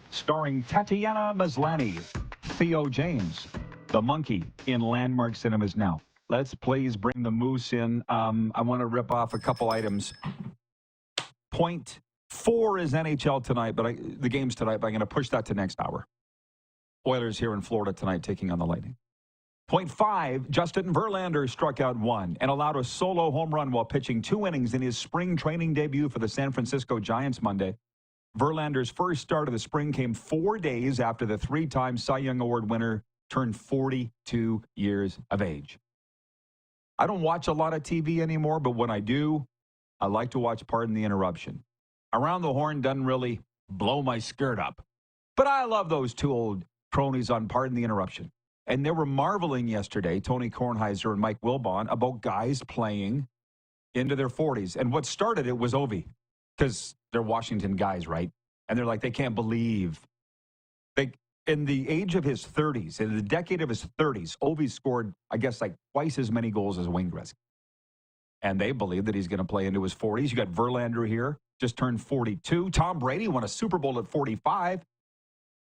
Starring Tatiana Maslany, Theo James, The Monkey in Landmark Cinemas now. Let's please bring the moose in. I want to rip off a couple items. Point 4 is NHL tonight, but the game's tonight, but I'm going to push that to next hour. Oilers here in Florida tonight taking on the Lightning. Point 5, Justin Verlander struck out 1 and allowed a solo home run while pitching 2 innings in his spring training debut for the San Francisco Giants Monday. Verlander's first start of the spring came 4 days after the 3-time Cy Young Award winner turned 42 years of age. I don't watch a lot of TV anymore, but when I do, I like to watch Pardon the Interruption. Around the Horn doesn't really blow my skirt up. But I love those 2 old cronies on Pardon the Interruption. And they were marveling yesterday, Tony Kornheiser and Mike Wilbon, about guys playing into their 40s. And what started it was Ovi, because they're Washington guys, right? And they're like, they can't believe. In the age of his 30s, in the decade of his 30s, Ovi scored, I guess, like twice as many goals as Wayne Gretzky. And they believe that he's going to play into his 40s. You got Verlander here, just turned 42. Tom Brady won a Super Bowl at 45.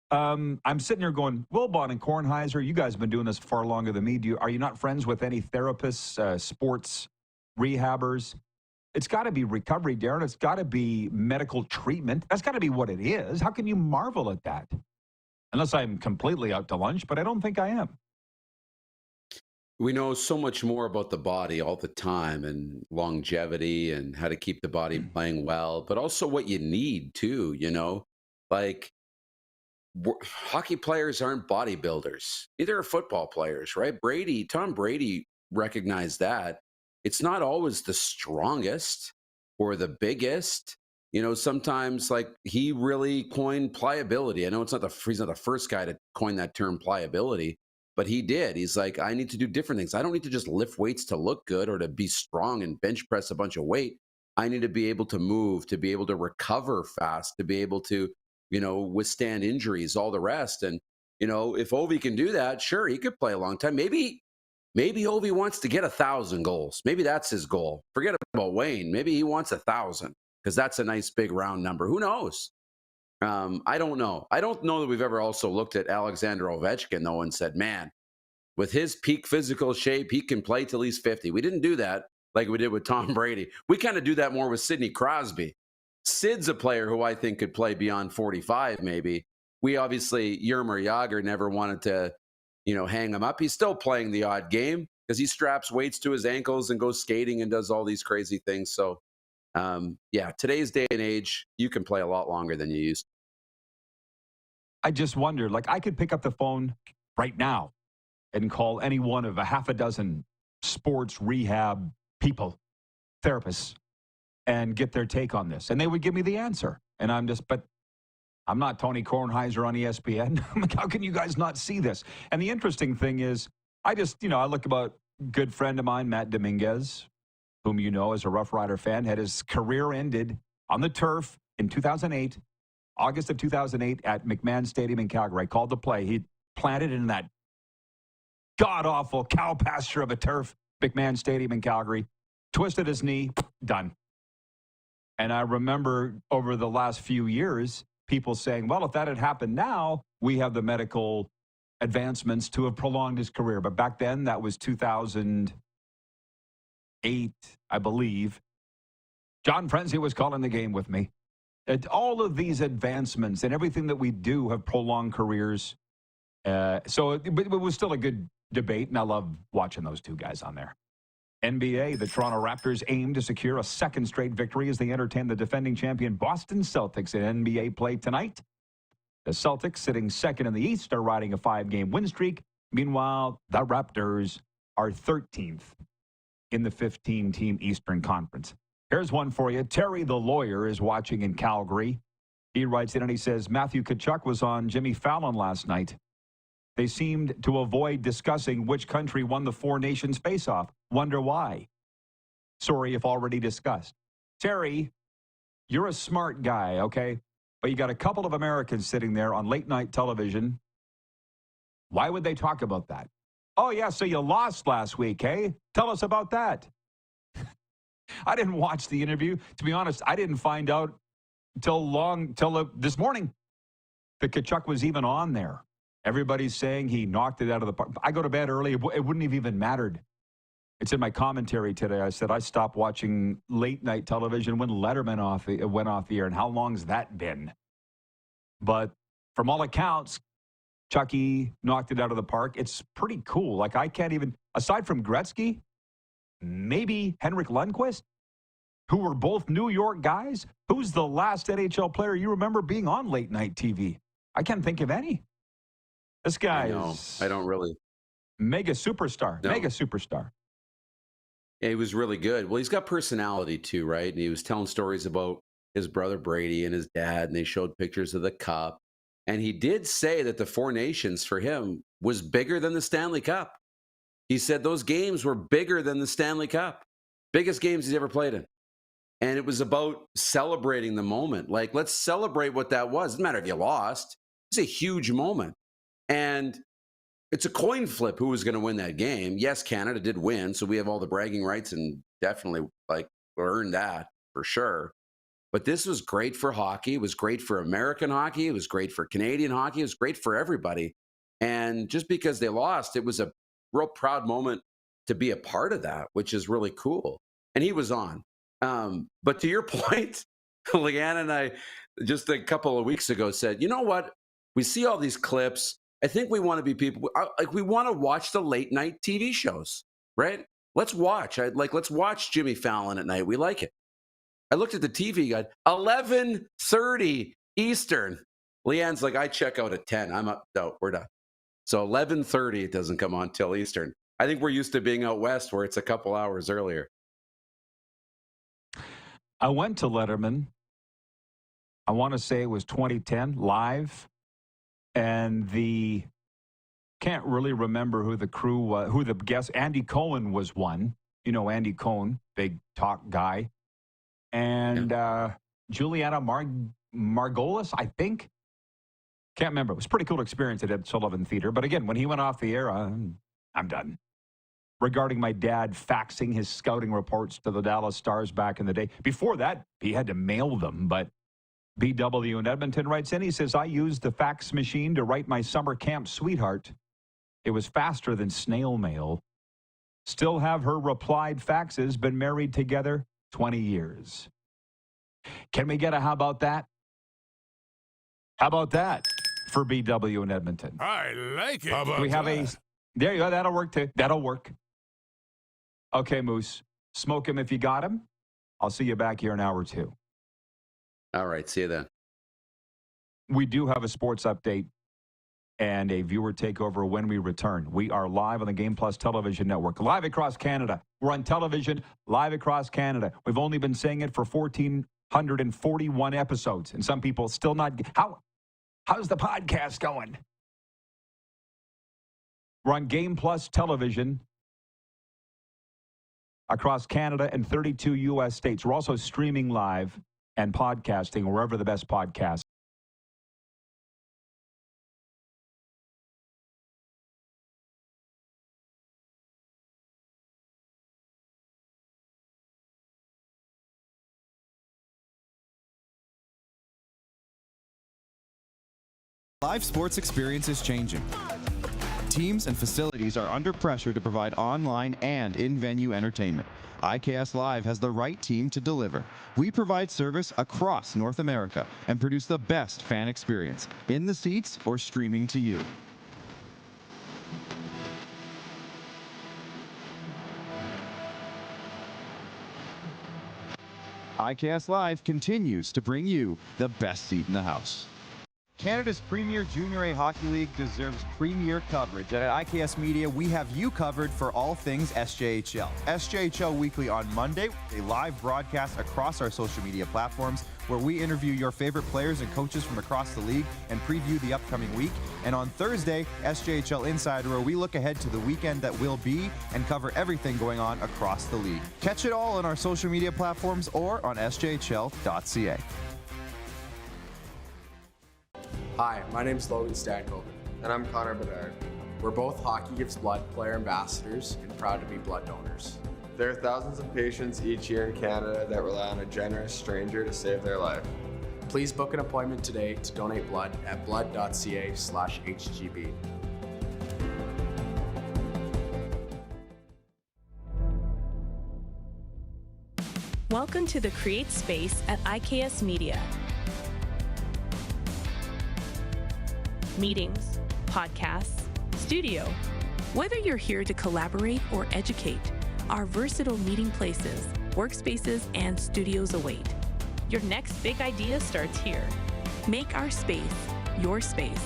I'm sitting here going, Wilbon and Kornheiser, you guys have been doing this far longer than me. Are you not friends with any therapists, sports rehabbers? It's got to be recovery, Darren. It's got to be medical treatment. That's got to be what it is. How can you marvel at that? Unless I'm completely out to lunch, but I don't think I am. We know so much more about the body all the time and longevity and how to keep the body playing well, but also what you need too, like hockey players aren't bodybuilders. Neither are football players, right? Tom Brady recognized that. It's not always the strongest or the biggest. Sometimes like he really coined pliability. I know he's not the first guy to coin that term pliability. But he did. He's like, I need to do different things. I don't need to just lift weights to look good or to be strong and bench press a bunch of weight. I need to be able to move, to be able to recover fast, to be able to, withstand injuries, all the rest. And, if Ovi can do that, sure, he could play a long time. Maybe Ovi wants to get 1,000 goals. Maybe that's his goal. Forget about Wayne. Maybe he wants 1,000 because that's a nice big round number. Who knows? I don't know. I don't know that we've ever also looked at Alexander Ovechkin, though, and said, man, with his peak physical shape, he can play till he's 50. We didn't do that like we did with Tom Brady. We kind of do that more with Sidney Crosby. Sid's a player who I think could play beyond 45, maybe. We obviously, Yermer Yager never wanted to, hang him up. He's still playing the odd game because he straps weights to his ankles and goes skating and does all these crazy things. So, today's day and age, you can play a lot longer than you used to. I just wonder, I could pick up the phone right now and call any one of a half a dozen sports rehab people, therapists, and get their take on this. And they would give me the answer. And but I'm not Tony Kornheiser on ESPN. I'm like, how can you guys not see this? And the interesting thing is, I look about a good friend of mine, Matt Dominguez, whom you know as a Rough Rider fan, had his career ended on the turf in 2008, August of 2008 at McMahon Stadium in Calgary. I called the play. He planted in that god-awful cow pasture of a turf, McMahon Stadium in Calgary, twisted his knee, done. And I remember over the last few years, people saying, well, if that had happened now, we have the medical advancements to have prolonged his career. But back then, that was 2008, I believe. John Frenzy was calling the game with me. All of these advancements and everything that we do have prolonged careers. So it was still a good debate, and I love watching those two guys on there. NBA, the Toronto Raptors aim to secure a second straight victory as they entertain the defending champion Boston Celtics in NBA play tonight. The Celtics, sitting second in the East, are riding a 5-game win streak. Meanwhile, the Raptors are 13th in the 15-team Eastern Conference. Here's one for you. Terry, the lawyer, is watching in Calgary. He writes in and he says, Matthew Tkachuk was on Jimmy Fallon last night. They seemed to avoid discussing which country won the Four Nations face-off. Wonder why? Sorry if already discussed. Terry, you're a smart guy, okay? But you got a couple of Americans sitting there on late-night television. Why would they talk about that? Oh, yeah, so you lost last week, hey? Tell us about that. I didn't watch the interview. To be honest, I didn't find out till this morning that Tkachuk was even on there. Everybody's saying he knocked it out of the park. I go to bed early. It wouldn't have even mattered. It's in my commentary today. I said I stopped watching late-night television when Letterman went off the air. And how long's that been? But from all accounts, Chucky knocked it out of the park. It's pretty cool. I can't even, aside from Gretzky, maybe Henrik Lundqvist, who were both New York guys. Who's the last NHL player you remember being on late-night TV? I can't think of any. This guy I don't really. Mega superstar. No. Mega superstar. Yeah, he was really good. Well, he's got personality too, right? And he was telling stories about his brother Brady and his dad, and they showed pictures of the cup. And he did say that the Four Nations for him was bigger than the Stanley Cup. He said those games were bigger than the Stanley Cup. Biggest games he's ever played in. And it was about celebrating the moment. Let's celebrate what that was. Doesn't matter if you lost. It's a huge moment. And it's a coin flip who was going to win that game. Yes, Canada did win, so we have all the bragging rights and definitely earned that for sure. But this was great for hockey. It was great for American hockey. It was great for Canadian hockey. It was great for everybody. And just because they lost, it was a real proud moment to be a part of that, which is really cool. And he was on. But to your point, Leanne and I just a couple of weeks ago said, you know what? We see all these clips. I think we want to be people, we want to watch the late night TV shows, right? Let's watch. Let's watch Jimmy Fallon at night. We like it. I looked at the TV guide, 11:30 Eastern. Leanne's like, I check out at 10. I'm up. No, we're done. So 11:30, it doesn't come on till Eastern. I think we're used to being out west where it's a couple hours earlier. I went to Letterman. I want to say it was 2010 live. And can't really remember who the crew was, who the guest, Andy Cohen was one. You know, Andy Cohen, big talk guy. And Juliana Margolis, I think. Can't remember. It was a pretty cool experience at Ed Sullivan Theater. But again, when he went off the air, I'm done. Regarding my dad faxing his scouting reports to the Dallas Stars back in the day. Before that, he had to mail them, but BW in Edmonton writes in, he says, I used the fax machine to write my summer camp sweetheart. It was faster than snail mail. Still have her replied faxes, been married together 20 years. Can we get a how about that? How about that for BW in Edmonton? I like it. How about We have that? there you go. That'll work too. That'll work. Okay, Moose. Smoke him if you got him. I'll see you back here in hour 2. All right. See you then. We do have a sports update and a viewer takeover when we return. We are live on the Game Plus television network, live across Canada. We're on television, live across Canada. We've only been saying it for 1,441 episodes, and some people still not. How's the podcast going? We're on Game Plus television across Canada and 32 U.S. states. We're also streaming live and podcasting wherever the best podcasts. Live sports experience is changing. Teams and facilities are under pressure to provide online and in-venue entertainment. IKS Live has the right team to deliver. We provide service across North America and produce the best fan experience, in the seats or streaming to you. IKS Live continues to bring you the best seat in the house. Canada's premier Junior A Hockey League deserves premier coverage. And at IKS Media, we have you covered for all things SJHL. SJHL Weekly on Monday, a live broadcast across our social media platforms where we interview your favorite players and coaches from across the league and preview the upcoming week. And on Thursday, SJHL Insider, where we look ahead to the weekend that will be and cover everything going on across the league. Catch it all on our social media platforms or on sjhl.ca. Hi, my name's Logan Stankoven. And I'm Connor Bedard. We're both Hockey Gives Blood player ambassadors and proud to be blood donors. There are thousands of patients each year in Canada that rely on a generous stranger to save their life. Please book an appointment today to donate blood at blood.ca/HGB. Welcome to the Create Space at IKS Media. Meetings, podcasts, studio. Whether you're here to collaborate or educate, our versatile meeting places, workspaces, and studios await. Your next big idea starts here. Make our space your space.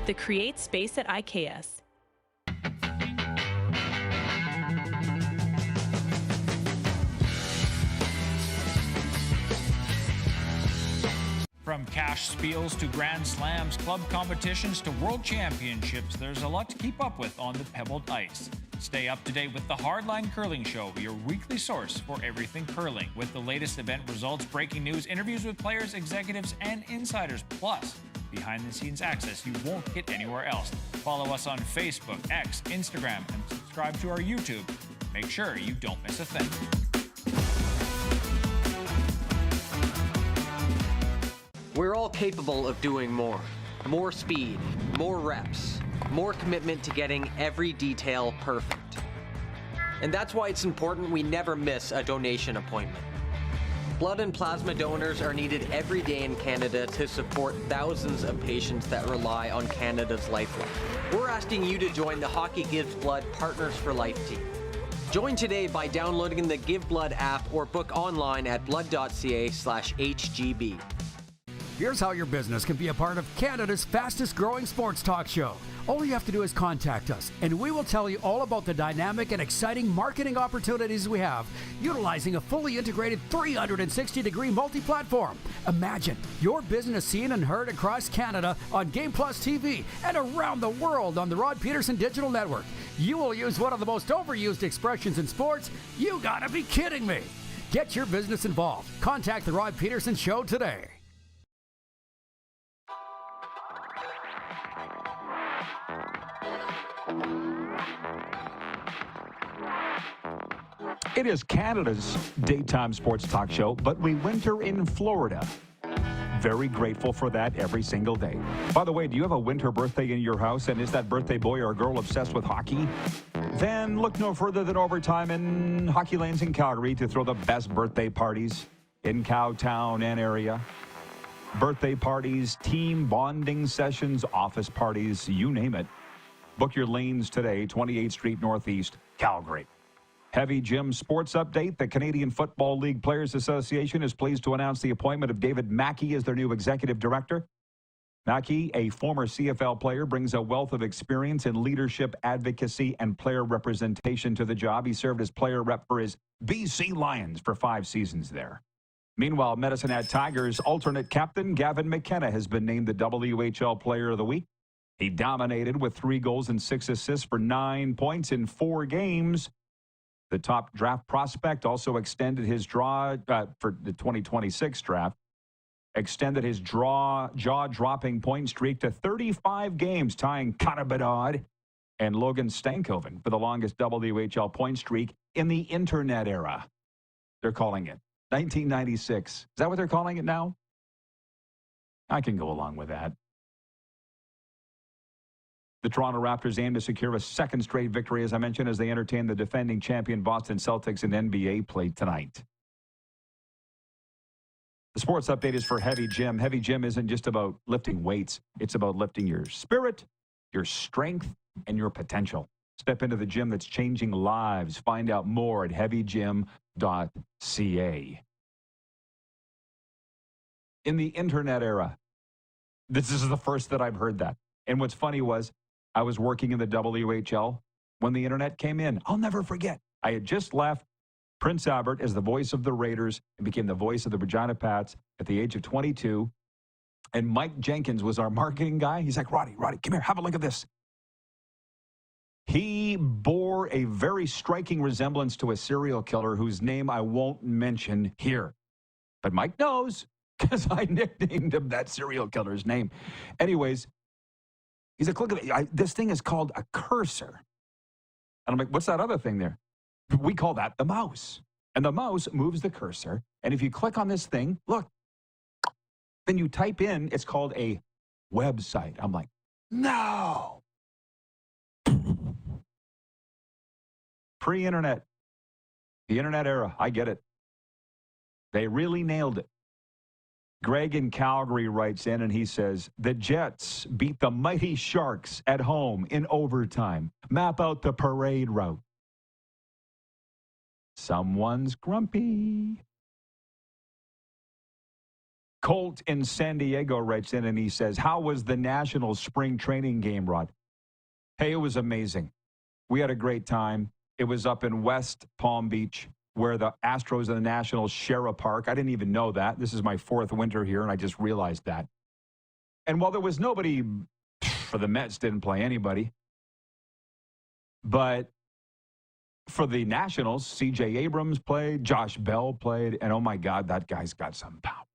The Create Space at IKS. From cash spiels to grand slams, club competitions to world championships, there's a lot to keep up with on the pebbled ice. Stay up to date with the Hardline Curling Show, your weekly source for everything curling, with the latest event results, breaking news, interviews with players, executives, and insiders, plus behind-the-scenes access you won't get anywhere else. Follow us on Facebook, X, Instagram, and subscribe to our YouTube. Make sure you don't miss a thing. We're all capable of doing more. More speed, more reps, more commitment to getting every detail perfect. And that's why it's important we never miss a donation appointment. Blood and plasma donors are needed every day in Canada to support thousands of patients that rely on Canada's lifeline. We're asking you to join the Hockey Gives Blood Partners for Life team. Join today by downloading the Give Blood app or book online at blood.ca/HGB. Here's how your business can be a part of Canada's fastest growing sports talk show. All you have to do is contact us, and we will tell you all about the dynamic and exciting marketing opportunities we have, utilizing a fully integrated 360-degree multi-platform. Imagine your business seen and heard across Canada on Game Plus TV and around the world on the Rod Pedersen Digital Network. You will use one of the most overused expressions in sports. You gotta be kidding me. Get your business involved. Contact the Rod Pedersen Show today. It is Canada's daytime sports talk show, but we winter in Florida. Very grateful for that every single day. By the way, do you have a winter birthday in your house, and is that birthday boy or girl obsessed with hockey? Then look no further than Overtime in Hockey Lanes in Calgary to throw the best birthday parties in Cowtown and area. Birthday parties, team bonding sessions, office parties, you name it. Book your lanes today, 28th Street Northeast, Calgary. Heavy Jim sports update. The Canadian Football League Players Association is pleased to announce the appointment of David Mackey as their new executive director. Mackey, a former CFL player, brings a wealth of experience in leadership, advocacy, and player representation to the job. He served as player rep for his BC Lions for 5 seasons there. Meanwhile, Medicine Hat Tigers alternate captain Gavin McKenna has been named the WHL Player of the Week. He dominated with 3 goals and 6 assists for 9 points in 4 games. The top draft prospect also extended his draw for the 2026 draft, extended his jaw-dropping point streak to 35 games, tying Connor Bedard and Logan Stankoven for the longest WHL point streak in the internet era. They're calling it 1996. Is that what they're calling it now? I can go along with that. The Toronto Raptors aim to secure a 2nd straight victory, as I mentioned, as they entertain the defending champion Boston Celtics in NBA play tonight. The sports update is for Heavy Jim. Heavy Jim isn't just about lifting weights. It's about lifting your spirit, your strength, and your potential. Step into the gym that's changing lives. Find out more at heavygym.ca. In the internet era, this is the first that I've heard that. And what's funny was, I was working in the WHL when the internet came in. I'll never forget. I had just left Prince Albert as the voice of the Raiders and became the voice of the Regina Pats at the age of 22. And Mike Jenkins was our marketing guy. He's like, Roddy, come here, have a look at this. He bore a very striking resemblance to a serial killer whose name I won't mention here. But Mike knows because I nicknamed him that serial killer's name. Anyways, he's like, look at it. This thing is called a cursor. And I'm like, what's that other thing there? We call that the mouse. And the mouse moves the cursor. And if you click on this thing, look, then you type in, it's called a website. I'm like, no. Pre-internet. The internet era. I get it. They really nailed it. Greg in Calgary writes in and he says, the Jets beat the mighty Sharks at home in overtime. Map out the parade route. Someone's grumpy. Colt in San Diego writes in and he says, how was the National spring training game, Rod? Hey, it was amazing. We had a great time. It was up in West Palm Beach, where the Astros and the Nationals share a park. I didn't even know that. This is my 4th winter here, and I just realized that. And while there was nobody, for the Mets didn't play anybody, but for the Nationals, C.J. Abrams played, Josh Bell played, and oh my God, that guy's got some power.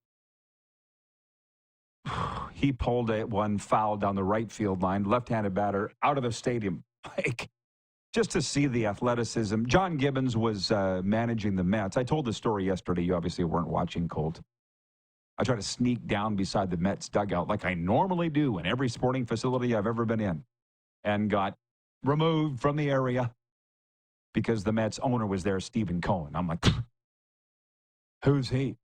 He pulled one foul down the right field line, left-handed batter, out of the stadium. Like, just to see the athleticism. John Gibbons was managing the Mets. I told the story yesterday. You obviously weren't watching, Colt. I tried to sneak down beside the Mets dugout like I normally do in every sporting facility I've ever been in, and got removed from the area because the Mets owner was there, Stephen Cohen. I'm like, who's he?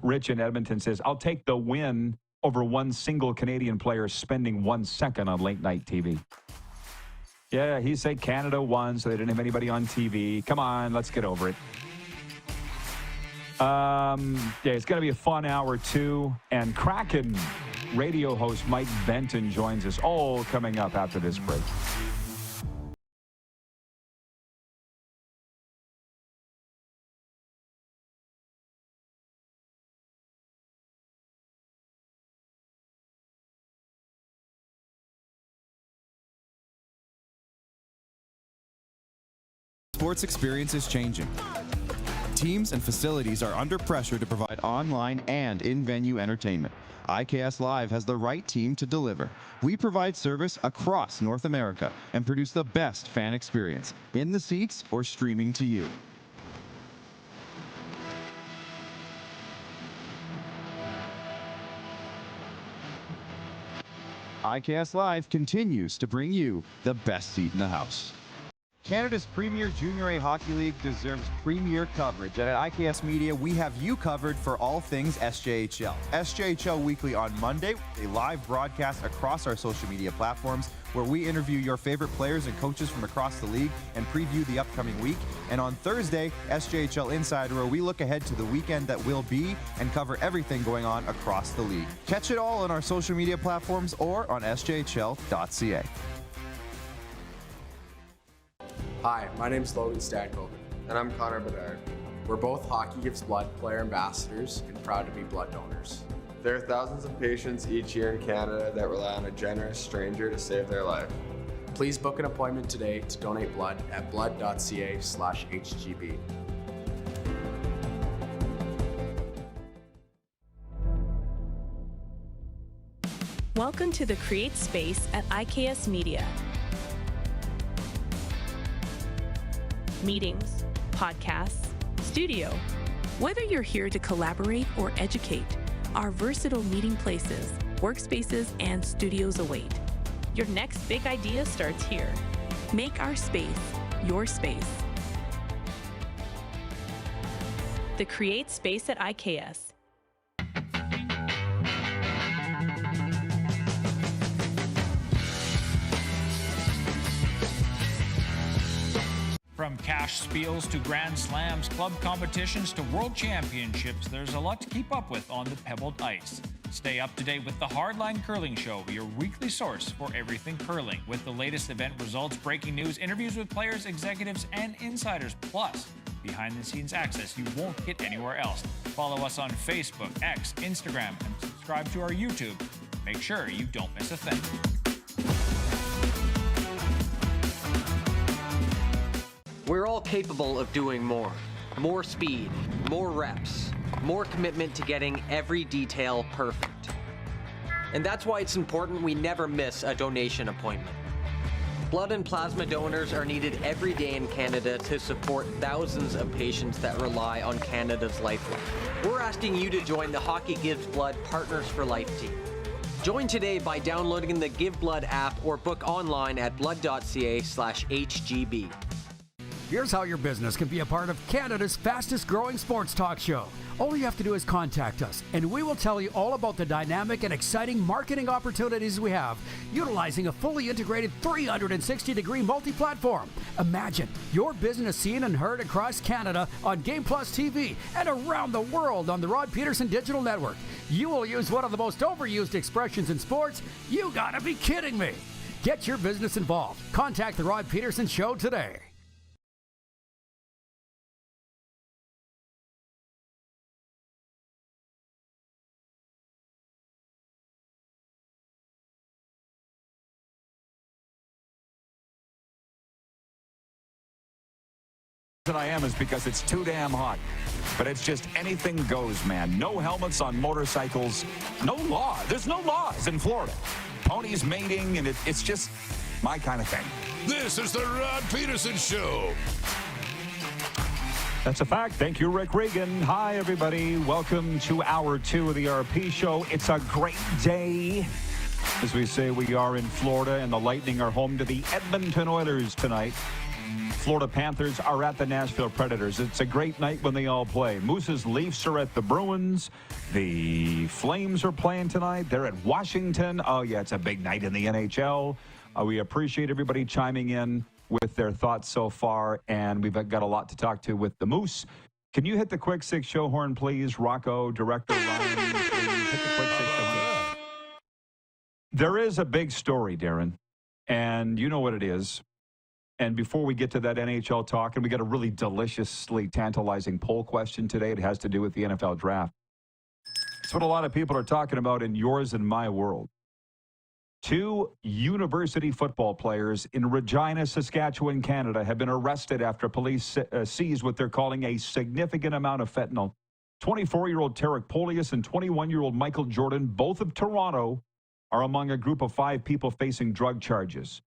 Rich in Edmonton says, I'll take the win over one single Canadian player spending 1 second on late-night TV. Yeah, he said Canada won, so they didn't have anybody on TV. Come on, let's get over it. Yeah, it's going to be a fun hour, too. And Kraken radio host Mike Benton joins us, all coming up after this break. Sports experience is changing. Teams and facilities are under pressure to provide online and in-venue entertainment. IKS Live has the right team to deliver. We provide service across North America and produce the best fan experience, in the seats or streaming to you. IKS Live continues to bring you the best seat in the house. Canada's premier Junior A Hockey League deserves premier coverage, and at IKS Media, we have you covered for all things SJHL. SJHL Weekly on Monday, a live broadcast across our social media platforms where we interview your favorite players and coaches from across the league and preview the upcoming week. And on Thursday, SJHL Insider, where we look ahead to the weekend that will be and cover everything going on across the league. Catch it all on our social media platforms or on sjhl.ca. Hi, my name's Logan Stankoven. And I'm Connor Bedard. We're both Hockey Gives Blood player ambassadors and proud to be blood donors. There are thousands of patients each year in Canada that rely on a generous stranger to save their life. Please book an appointment today to donate blood at blood.ca/HGB. Welcome to the Create Space at IKS Media. Meetings, podcasts, studio. Whether you're here to collaborate or educate, our versatile meeting places, workspaces, and studios await. Your next big idea starts here. Make our space your space. The Create Space at IKS. From cash spiels to grand slams, club competitions to world championships, there's a lot to keep up with on the pebbled ice. Stay up to date with the Hardline Curling Show, your weekly source for everything curling, with the latest event results, breaking news, interviews with players, executives, and insiders, plus behind-the-scenes access you won't get anywhere else. Follow us on Facebook, X, Instagram, and subscribe to our YouTube. Make sure you don't miss a thing. We're all capable of doing more. More speed, more reps, more commitment to getting every detail perfect. And that's why it's important we never miss a donation appointment. Blood and plasma donors are needed every day in Canada to support thousands of patients that rely on Canada's lifeline. We're asking you to join the Hockey Gives Blood Partners for Life team. Join today by downloading the Give Blood app or book online at blood.ca/HGB. Here's how your business can be a part of Canada's fastest growing sports talk show. All you have to do is contact us, and we will tell you all about the dynamic and exciting marketing opportunities we have, utilizing a fully integrated 360-degree multi-platform. Imagine your business seen and heard across Canada on Game Plus TV and around the world on the Rod Pedersen Digital Network. You will use one of the most overused expressions in sports. You gotta be kidding me. Get your business involved. Contact the Rod Pedersen Show today. That I am is because it's too damn hot. But it's just anything goes, man. No helmets on motorcycles. No law. There's no laws in Florida. Ponies mating, and it's just my kind of thing. This is the Rod Pedersen Show. That's a fact. Thank you, Rick Regan. Hi, everybody. Welcome to Hour 2 of the RP Show. It's a great day. As we say, we are in Florida, and the Lightning are home to the Edmonton Oilers tonight. Florida Panthers are at the Nashville Predators. It's a great night when they all play. Moose's Leafs are at the Bruins. The Flames are playing tonight. They're at Washington. Oh, yeah, it's a big night in the NHL. We appreciate everybody chiming in with their thoughts so far, and we've got a lot to talk to with the Moose. Can you hit the quick six show horn, please? Rocco, Director Ryan, please hit the quick six show horn. There is a big story, Darren, and you know what it is. And before we get to that NHL talk, and we got a really deliciously tantalizing poll question today. It has to do with the NFL draft. It's what a lot of people are talking about in yours and my world. 2 university football players in Regina, Saskatchewan, Canada have been arrested after police seized what they're calling a significant amount of fentanyl. 24-year-old Tarek Polius and 21-year-old Michael Jordan, both of Toronto, are among a group of 5 people facing drug charges.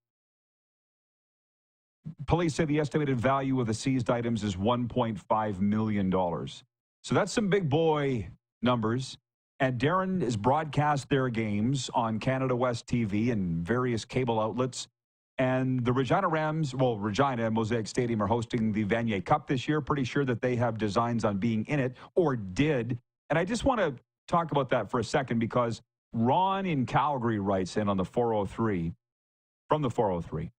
Police say the estimated value of the seized items is $1.5 million. So that's some big boy numbers. And Darren has broadcast their games on Canada West TV and various cable outlets. And the Regina Rams, Regina and Mosaic Stadium are hosting the Vanier Cup this year. Pretty sure that they have designs on being in it, or did. And I just want to talk about that for a second, because Ron in Calgary writes in on the 403, from the 403.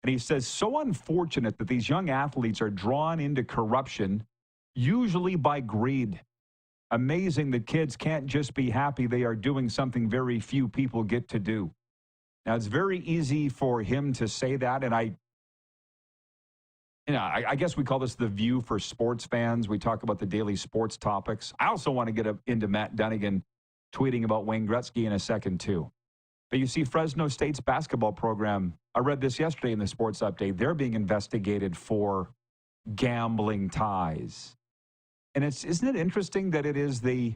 And he says, so unfortunate that these young athletes are drawn into corruption, usually by greed. Amazing that kids can't just be happy they are doing something very few people get to do. Now, it's very easy for him to say that, and I guess we call this the View for sports fans. We talk about the daily sports topics. I also want to get into Matt Dunnigan tweeting about Wayne Gretzky in a second, too. But you see, Fresno State's basketball program, I read this yesterday in the sports update, they're being investigated for gambling ties. And isn't it interesting that it is the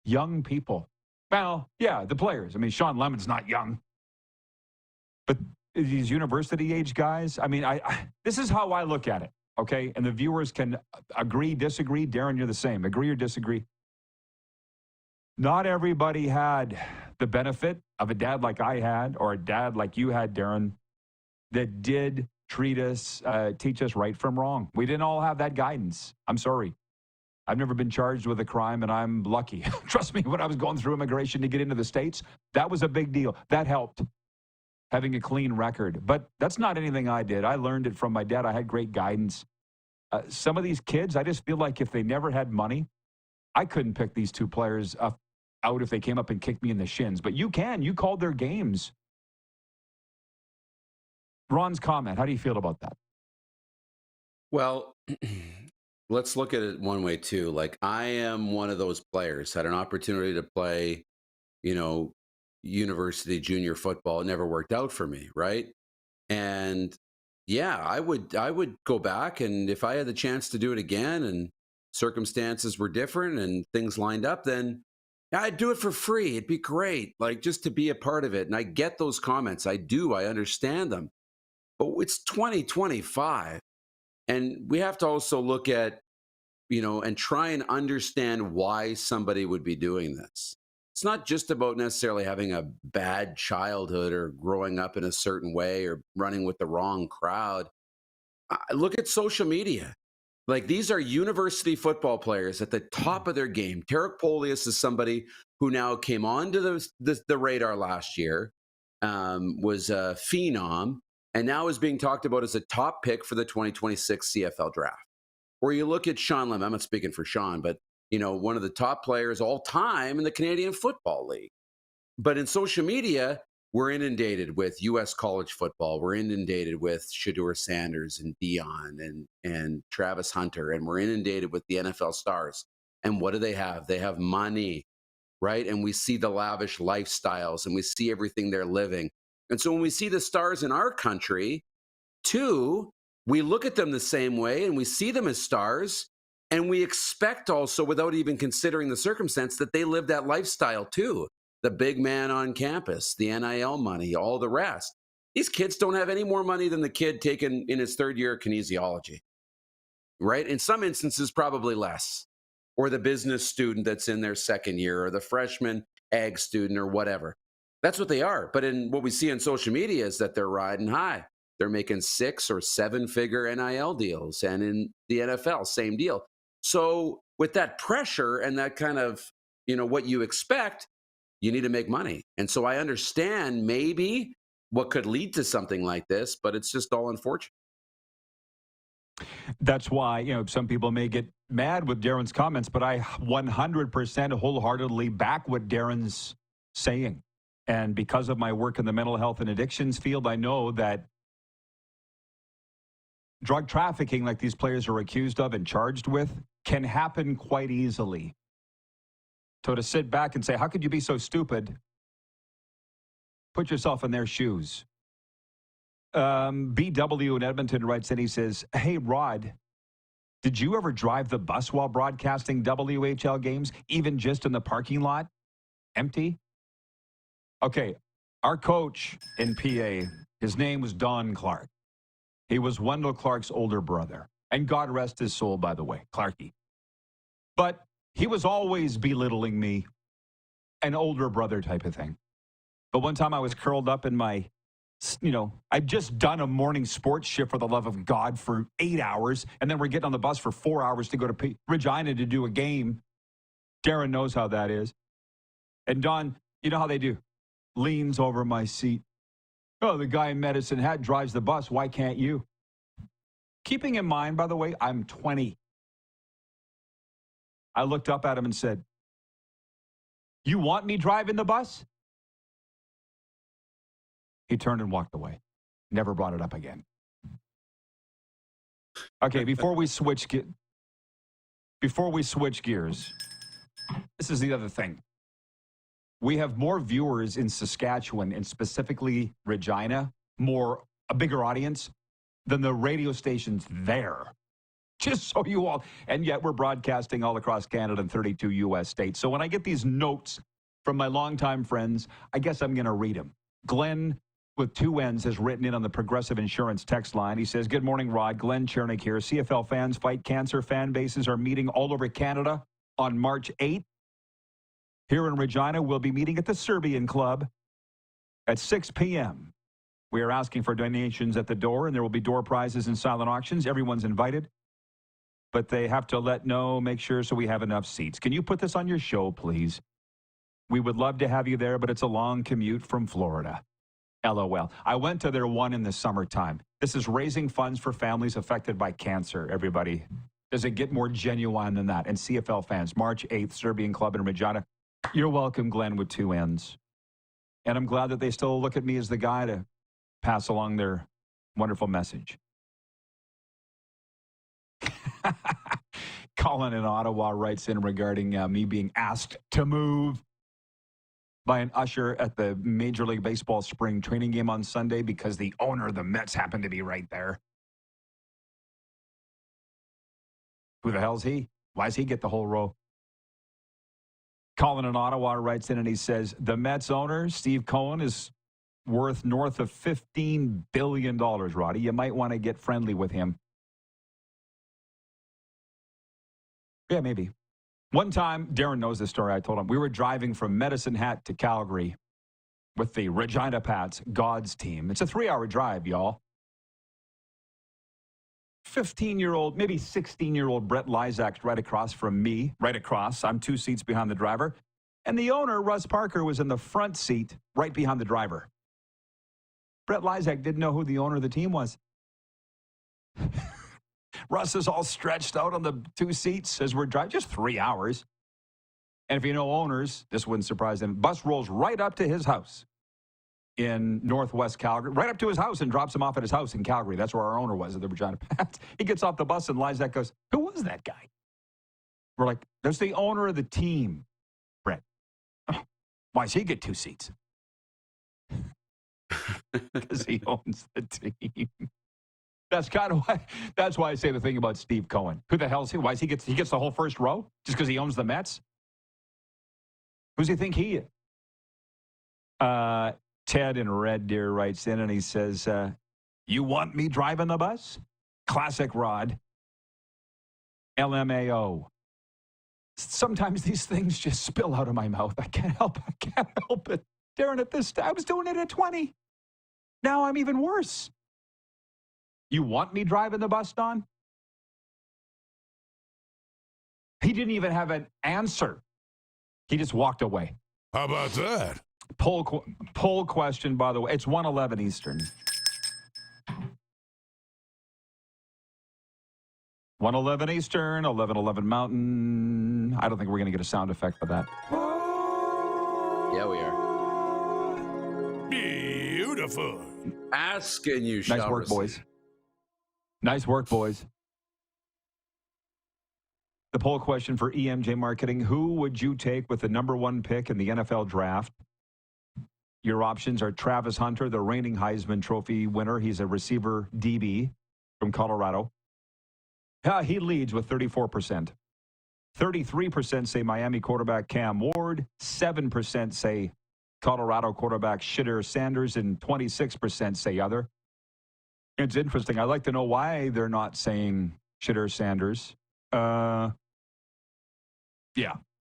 young people? Well, yeah, the players. I mean, Sean Lemon's not young. But these university-age guys, I mean, this is how I look at it, okay? And the viewers can agree, disagree. Darren, you're the same. Agree or disagree? Not everybody had the benefit of a dad like I had, or a dad like you had, Darren, that did teach us right from wrong. We didn't all have that guidance. I'm sorry. I've never been charged with a crime, and I'm lucky. Trust me, when I was going through immigration to get into the States, that was a big deal. That helped, having a clean record. But that's not anything I did. I learned it from my dad. I had great guidance. Some of these kids, I just feel like if they never had money, I couldn't pick these 2 players out if they came up and kicked me in the shins. But you can. You called their games. Ron's comment, how do you feel about that? Well, let's look at it one way, too. Like, I am one of those players, had an opportunity to play, university junior football. It never worked out for me, right? And yeah, I would go back, and if I had the chance to do it again and circumstances were different and things lined up, then I'd do it for free. It'd be great, like, just to be a part of it. And I get those comments. I understand them. But it's 2025. And we have to also look at, and try and understand why somebody would be doing this. It's not just about necessarily having a bad childhood or growing up in a certain way or running with the wrong crowd. Look at social media. Like, these are university football players at the top of their game. Tarek Polius is somebody who now came onto the radar last year, was a phenom, and now is being talked about as a top pick for the 2026 CFL draft. Or you look at Sean Lim. I'm not speaking for Sean, but one of the top players all time in the Canadian Football League. But in social media, we're inundated with U.S. college football. We're inundated with Shedeur Sanders and Dion and Travis Hunter, and we're inundated with the NFL stars. And what do they have? They have money, right? And we see the lavish lifestyles, and we see everything they're living. And so when we see the stars in our country, too, we look at them the same way, and we see them as stars, and we expect also, without even considering the circumstance, that they live that lifestyle too. The big man on campus, the NIL money, all the rest. These kids don't have any more money than the kid taking in his 3rd year of kinesiology, right? In some instances, probably less. Or the business student that's in their 2nd year, or the freshman ag student, or whatever. That's what they are. But in what we see on social media is that they're riding high. They're making 6 or 7-figure NIL deals. And in the NFL, same deal. So with that pressure and that kind of, what you expect, you need to make money. And so I understand maybe what could lead to something like this, but it's just all unfortunate. That's why, some people may get mad with Darren's comments, but I 100% wholeheartedly back what Darren's saying. And because of my work in the mental health and addictions field, I know that drug trafficking, like these players are accused of and charged with, can happen quite easily. So to sit back and say, how could you be so stupid? Put yourself in their shoes. BW in Edmonton writes in, he says, hey, Rod, did you ever drive the bus while broadcasting WHL games, even just in the parking lot? Empty? Okay, our coach in PA, his name was Don Clark. He was Wendell Clark's older brother. And God rest his soul, by the way, Clarky. But he was always belittling me, an older brother type of thing. But one time I was curled up in my, I'd just done a morning sports shift for the love of God for 8 hours, and then we're getting on the bus for 4 hours to go to Regina to do a game. Darren knows how that is. And Don, you know how they do? Leans over my seat. Oh, the guy in medicine hat drives the bus. Why can't you? Keeping in mind, by the way, I'm 20. I looked up at him and said, you want me driving the bus? He turned and walked away. Never brought it up again. Okay, before we switch gears, this is the other thing. We have more viewers in Saskatchewan and specifically Regina, a bigger audience than the radio stations there. Just so you all, and yet we're broadcasting all across Canada and 32 U.S. states. So when I get these notes from my longtime friends, I guess I'm going to read them. Glenn, with 2 N's, has written in on the Progressive Insurance text line. He says, good morning, Rod. Glenn Chernick here. CFL Fans Fight Cancer fan bases are meeting all over Canada on March 8th. Here in Regina, we'll be meeting at the Serbian Club at 6 p.m. We are asking for donations at the door, and there will be door prizes and silent auctions. Everyone's invited, but they have to make sure so we have enough seats. Can you put this on your show, please? We would love to have you there, but it's a long commute from Florida. LOL. I went to their one in the summertime. This is raising funds for families affected by cancer, everybody. Does it get more genuine than that? And CFL Fans, March 8th, Serbian Club in Regina. You're welcome, Glenn, with 2 N's. And I'm glad that they still look at me as the guy to pass along their wonderful message. Colin in Ottawa writes in regarding me being asked to move by an usher at the Major League Baseball spring training game on Sunday because the owner of the Mets happened to be right there. Who the hell's he? Why does he get the whole row? Colin in Ottawa writes in and he says, the Mets owner, Steve Cohen, is worth north of $15 billion, Roddy. You might want to get friendly with him. Yeah, maybe. One time, Darren knows this story, I told him, we were driving from Medicine Hat to Calgary with the Regina Pats God's team. It's a 3-hour drive, y'all. 15-year-old, maybe 16-year-old Brett Lysak right across from me, right across. I'm 2 seats behind the driver. And the owner, Russ Parker, was in the front seat right behind the driver. Brett Lysak didn't know who the owner of the team was. Russ is all stretched out on the 2 seats as we're driving, just 3 hours. And if you know owners, this wouldn't surprise them. Bus rolls right up to his house in Northwest Calgary, right up to his house and drops him off at his house in Calgary. That's where our owner was at the Regina Pats. He gets off the bus and Lysak goes, who was that guy? We're like, that's the owner of the team, Brett. Oh, why does he get 2 seats? Because he owns the team. That's kind of why. That's why I say the thing about Steve Cohen. Who the hell is he? Why is he gets the whole first row just because he owns the Mets? Who's he think he is? Ted in Red Deer writes in and he says, "You want me driving the bus? Classic Rod. LMAO." Sometimes these things just spill out of my mouth. I can't help it. Darren, at this, I was doing it at 20. Now I'm even worse. You want me driving the bus, Don? He didn't even have an answer. He just walked away. How about that? Poll question, by the way. It's 1:11 Eastern. 1:11 Eastern, 11:11 Mountain. I don't think we're going to get a sound effect for that. Yeah, we are. Beautiful. Asking you, shall Nice work, receive. boys. Nice work, boys. The poll question for EMJ Marketing: who would you take with the #1 pick in the NFL draft? Your options are Travis Hunter, the reigning Heisman Trophy winner. He's a receiver DB from Colorado. He leads with 34%. 33% say Miami quarterback Cam Ward. 7% say Colorado quarterback Shedeur Sanders. And 26% say other. It's interesting. I'd like to know why they're not saying Shedeur Sanders. Yeah,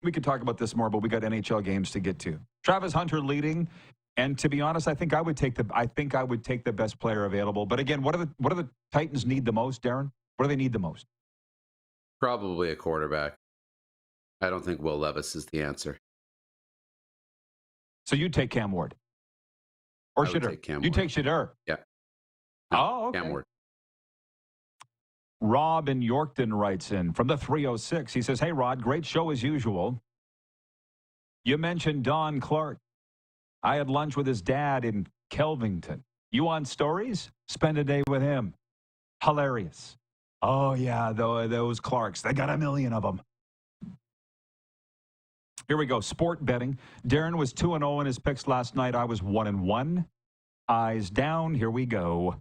we could talk about this more, but we got NHL games to get to. Travis Hunter leading, and to be honest, I think I would take the best player available. But again, what do the Titans need the most, Darren? What do they need the most? Probably a quarterback. I don't think Will Levis is the answer. So you take Cam Ward or Shedeur? You take Shedeur. Yeah. Oh, okay. Cam Ward. Rob in Yorkton writes in from the 306. He says, "Hey, Rod, great show as usual. You mentioned Don Clark. I had lunch with his dad in Kelvington. You want stories? Spend a day with him. Hilarious. Oh, yeah, those Clarks. They got a million of them." Here we go. Sport betting. Darren was 2-0 in his picks last night. I was 1-1. Eyes down. Here we go.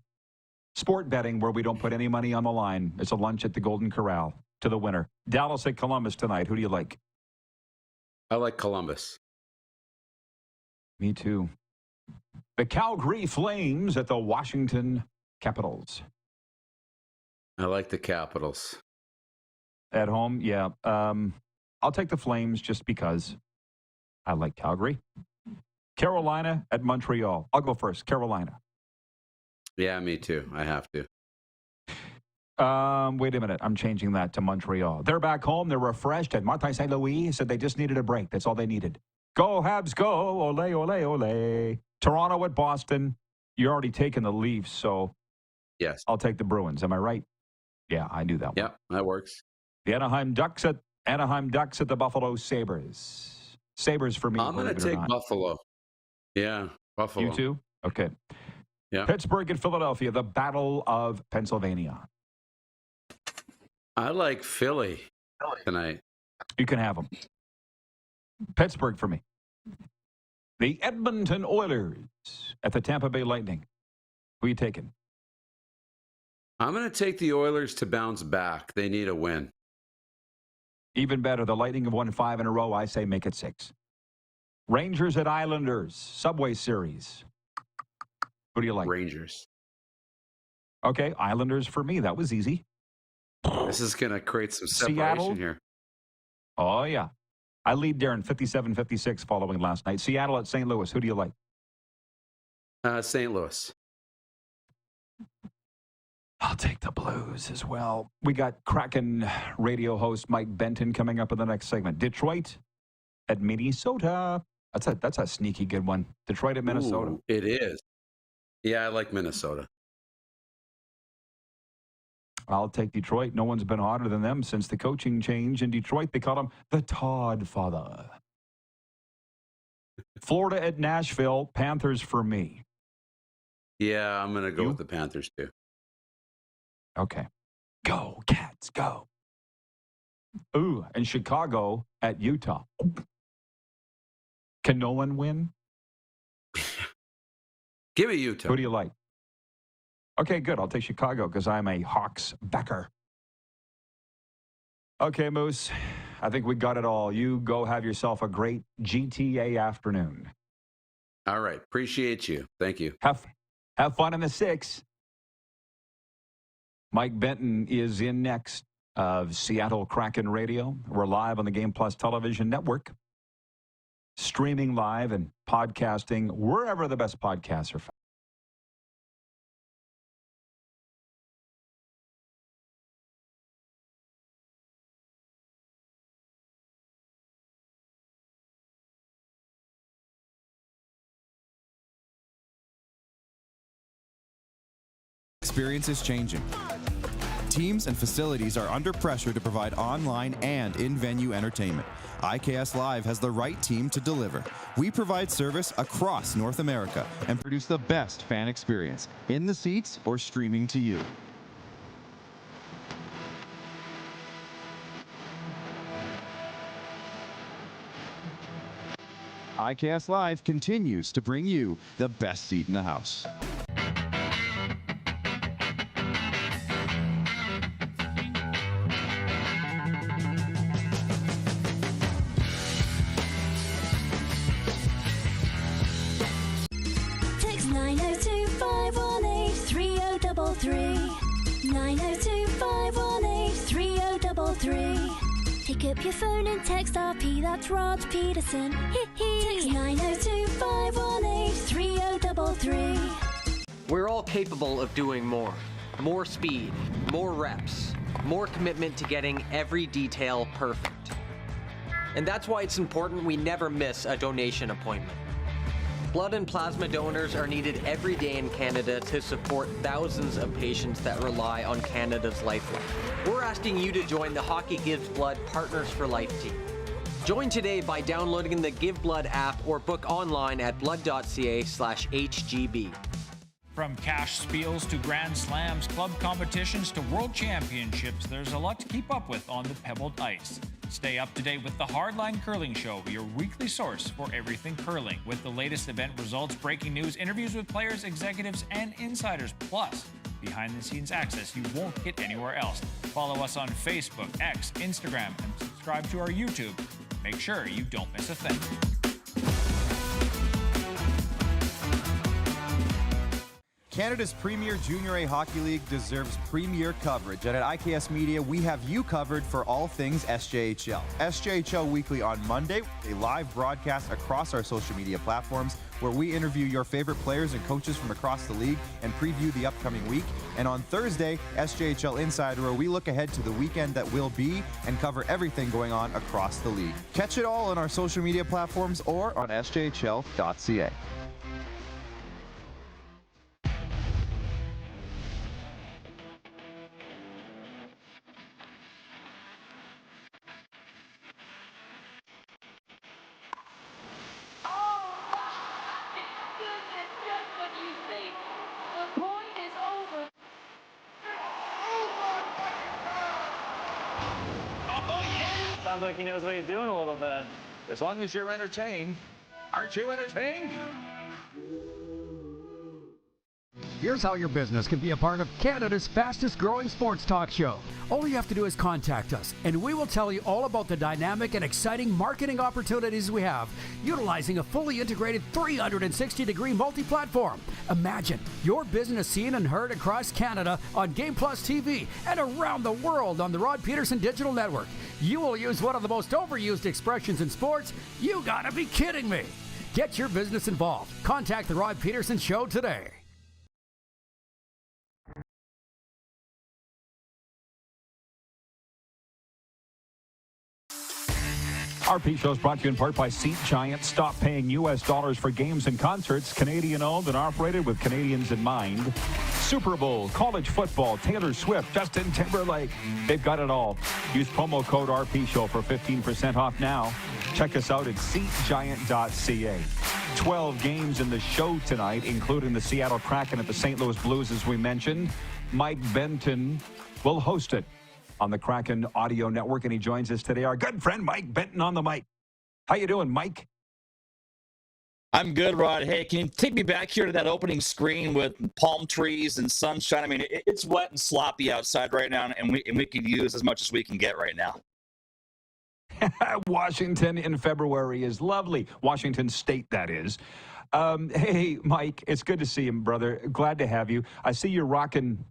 Sport betting, where we don't put any money on the line. It's a lunch at the Golden Corral to the winner. Dallas at Columbus tonight. Who do you like? I like Columbus. Me too. The Calgary Flames at the Washington Capitals. I like the Capitals. At home, yeah. I'll take the Flames just because I like Calgary. Carolina at Montreal. I'll go first. Carolina. Yeah, me too. I have to. Wait a minute. I'm changing that to Montreal. They're back home. They're refreshed. And Martin St. Louis said they just needed a break. That's all they needed. Go, Habs, go. Ole, ole, ole. Toronto at Boston. You're already taking the Leafs, so yes, I'll take the Bruins. Am I right? Yeah, I knew that one. Yeah, that works. The Anaheim Ducks at the Buffalo Sabres. Sabres for me. I'm going to take Buffalo. Yeah, Buffalo. You too? Okay. Yeah. Pittsburgh at Philadelphia, the Battle of Pennsylvania. I like Philly tonight. You can have them. Pittsburgh for me. The Edmonton Oilers at the Tampa Bay Lightning. Who are you taking? I'm going to take the Oilers to bounce back. They need a win. Even better, the Lightning have won 5 in a row. I say make it 6. Rangers at Islanders, Subway Series. Who do you like? Rangers. Okay, Islanders for me. That was easy. This is going to create some separation Seattle here. Oh, yeah. I lead Darren 57-56 following last night. Seattle at St. Louis. Who do you like? St. Louis. I'll take the Blues as well. We got Kraken radio host Mike Benton coming up in the next segment. Detroit at Minnesota. That's a sneaky good one. Detroit at Minnesota. Ooh, it is. Yeah, I like Minnesota. I'll take Detroit. No one's been hotter than them since the coaching change in Detroit. They call him the Todd Father. Florida at Nashville. Panthers for me. Yeah, I'm going to go with the Panthers too. Okay. Go, Cats, go. Ooh, and Chicago at Utah. Can no one win? Give me Utah. Who do you like? Okay, good. I'll take Chicago because I'm a Hawks backer. Okay, Moose. I think we got it all. You go have yourself a great GTA afternoon. All right. Appreciate you. Thank you. Have fun in the 6. Mike Benton is in next of Seattle Kraken Radio. We're live on the Game Plus Television Network. Streaming live and podcasting wherever the best podcasts are found. Experience is changing. Teams and facilities are under pressure to provide online and in-venue entertainment. IKS Live has the right team to deliver. We provide service across North America and produce the best fan experience in the seats or streaming to you. IKS Live continues to bring you the best seat in the house. Text 902-518-3033. 902-518-3033. Pick up your phone and text RP, that's Rod Pedersen. Text 902-518-3033. We're all capable of doing more. More speed, more reps, more commitment to getting every detail perfect. And that's why it's important we never miss a donation appointment. Blood and plasma donors are needed every day in Canada to support thousands of patients that rely on Canada's lifeline. We're asking you to join the Hockey Gives Blood Partners for Life team. Join today by downloading the Give Blood app or book online at blood.ca/HGB. From cash spiels to Grand Slams, club competitions to world championships, there's a lot to keep up with on the pebbled ice. Stay up to date with the Hardline Curling Show, your weekly source for everything curling, with the latest event results, breaking news, interviews with players, executives, and insiders, plus behind-the-scenes access you won't get anywhere else. Follow us on Facebook, X, Instagram, and subscribe to our YouTube. Make sure you don't miss a thing. Canada's premier Junior A Hockey League deserves premier coverage, and at IKS Media, we have you covered for all things SJHL. SJHL Weekly on Monday, a live broadcast across our social media platforms where we interview your favorite players and coaches from across the league and preview the upcoming week. And on Thursday, SJHL Insider, where we look ahead to the weekend that will be and cover everything going on across the league. Catch it all on our social media platforms or on sjhl.ca. Sounds like he knows what he's doing a little bit. As long as you're entertained. Aren't you entertained? Here's how your business can be a part of Canada's fastest growing sports talk show. All you have to do is contact us, and we will tell you all about the dynamic and exciting marketing opportunities we have, utilizing a fully integrated 360-degree multi-platform. Imagine your business seen and heard across Canada on Game Plus TV and around the world on the Rod Pedersen Digital Network. You will use one of the most overused expressions in sports. You gotta be kidding me. Get your business involved. Contact the Rod Pedersen Show today. RP Show is brought to you in part by Seat Giant. Stop paying U.S. dollars for games and concerts. Canadian-owned and operated with Canadians in mind. Super Bowl, college football, Taylor Swift, Justin Timberlake. They've got it all. Use promo code RP Show for 15% off now. Check us out at seatgiant.ca. 12 games in the show tonight, including the Seattle Kraken at the St. Louis Blues, as we mentioned. Mike Benton will host it on the Kraken Audio Network, and he joins us today. Our good friend Mike Benton on the mic. How you doing, Mike? I'm good, Rod. Hey, can you take me back here to that opening screen with palm trees and sunshine? I mean, it's wet and sloppy outside right now, and we could use as much as we can get right now. Washington in February is lovely. Washington State, that is. Hey, Mike, it's good to see you, brother. Glad to have you. I see you're rocking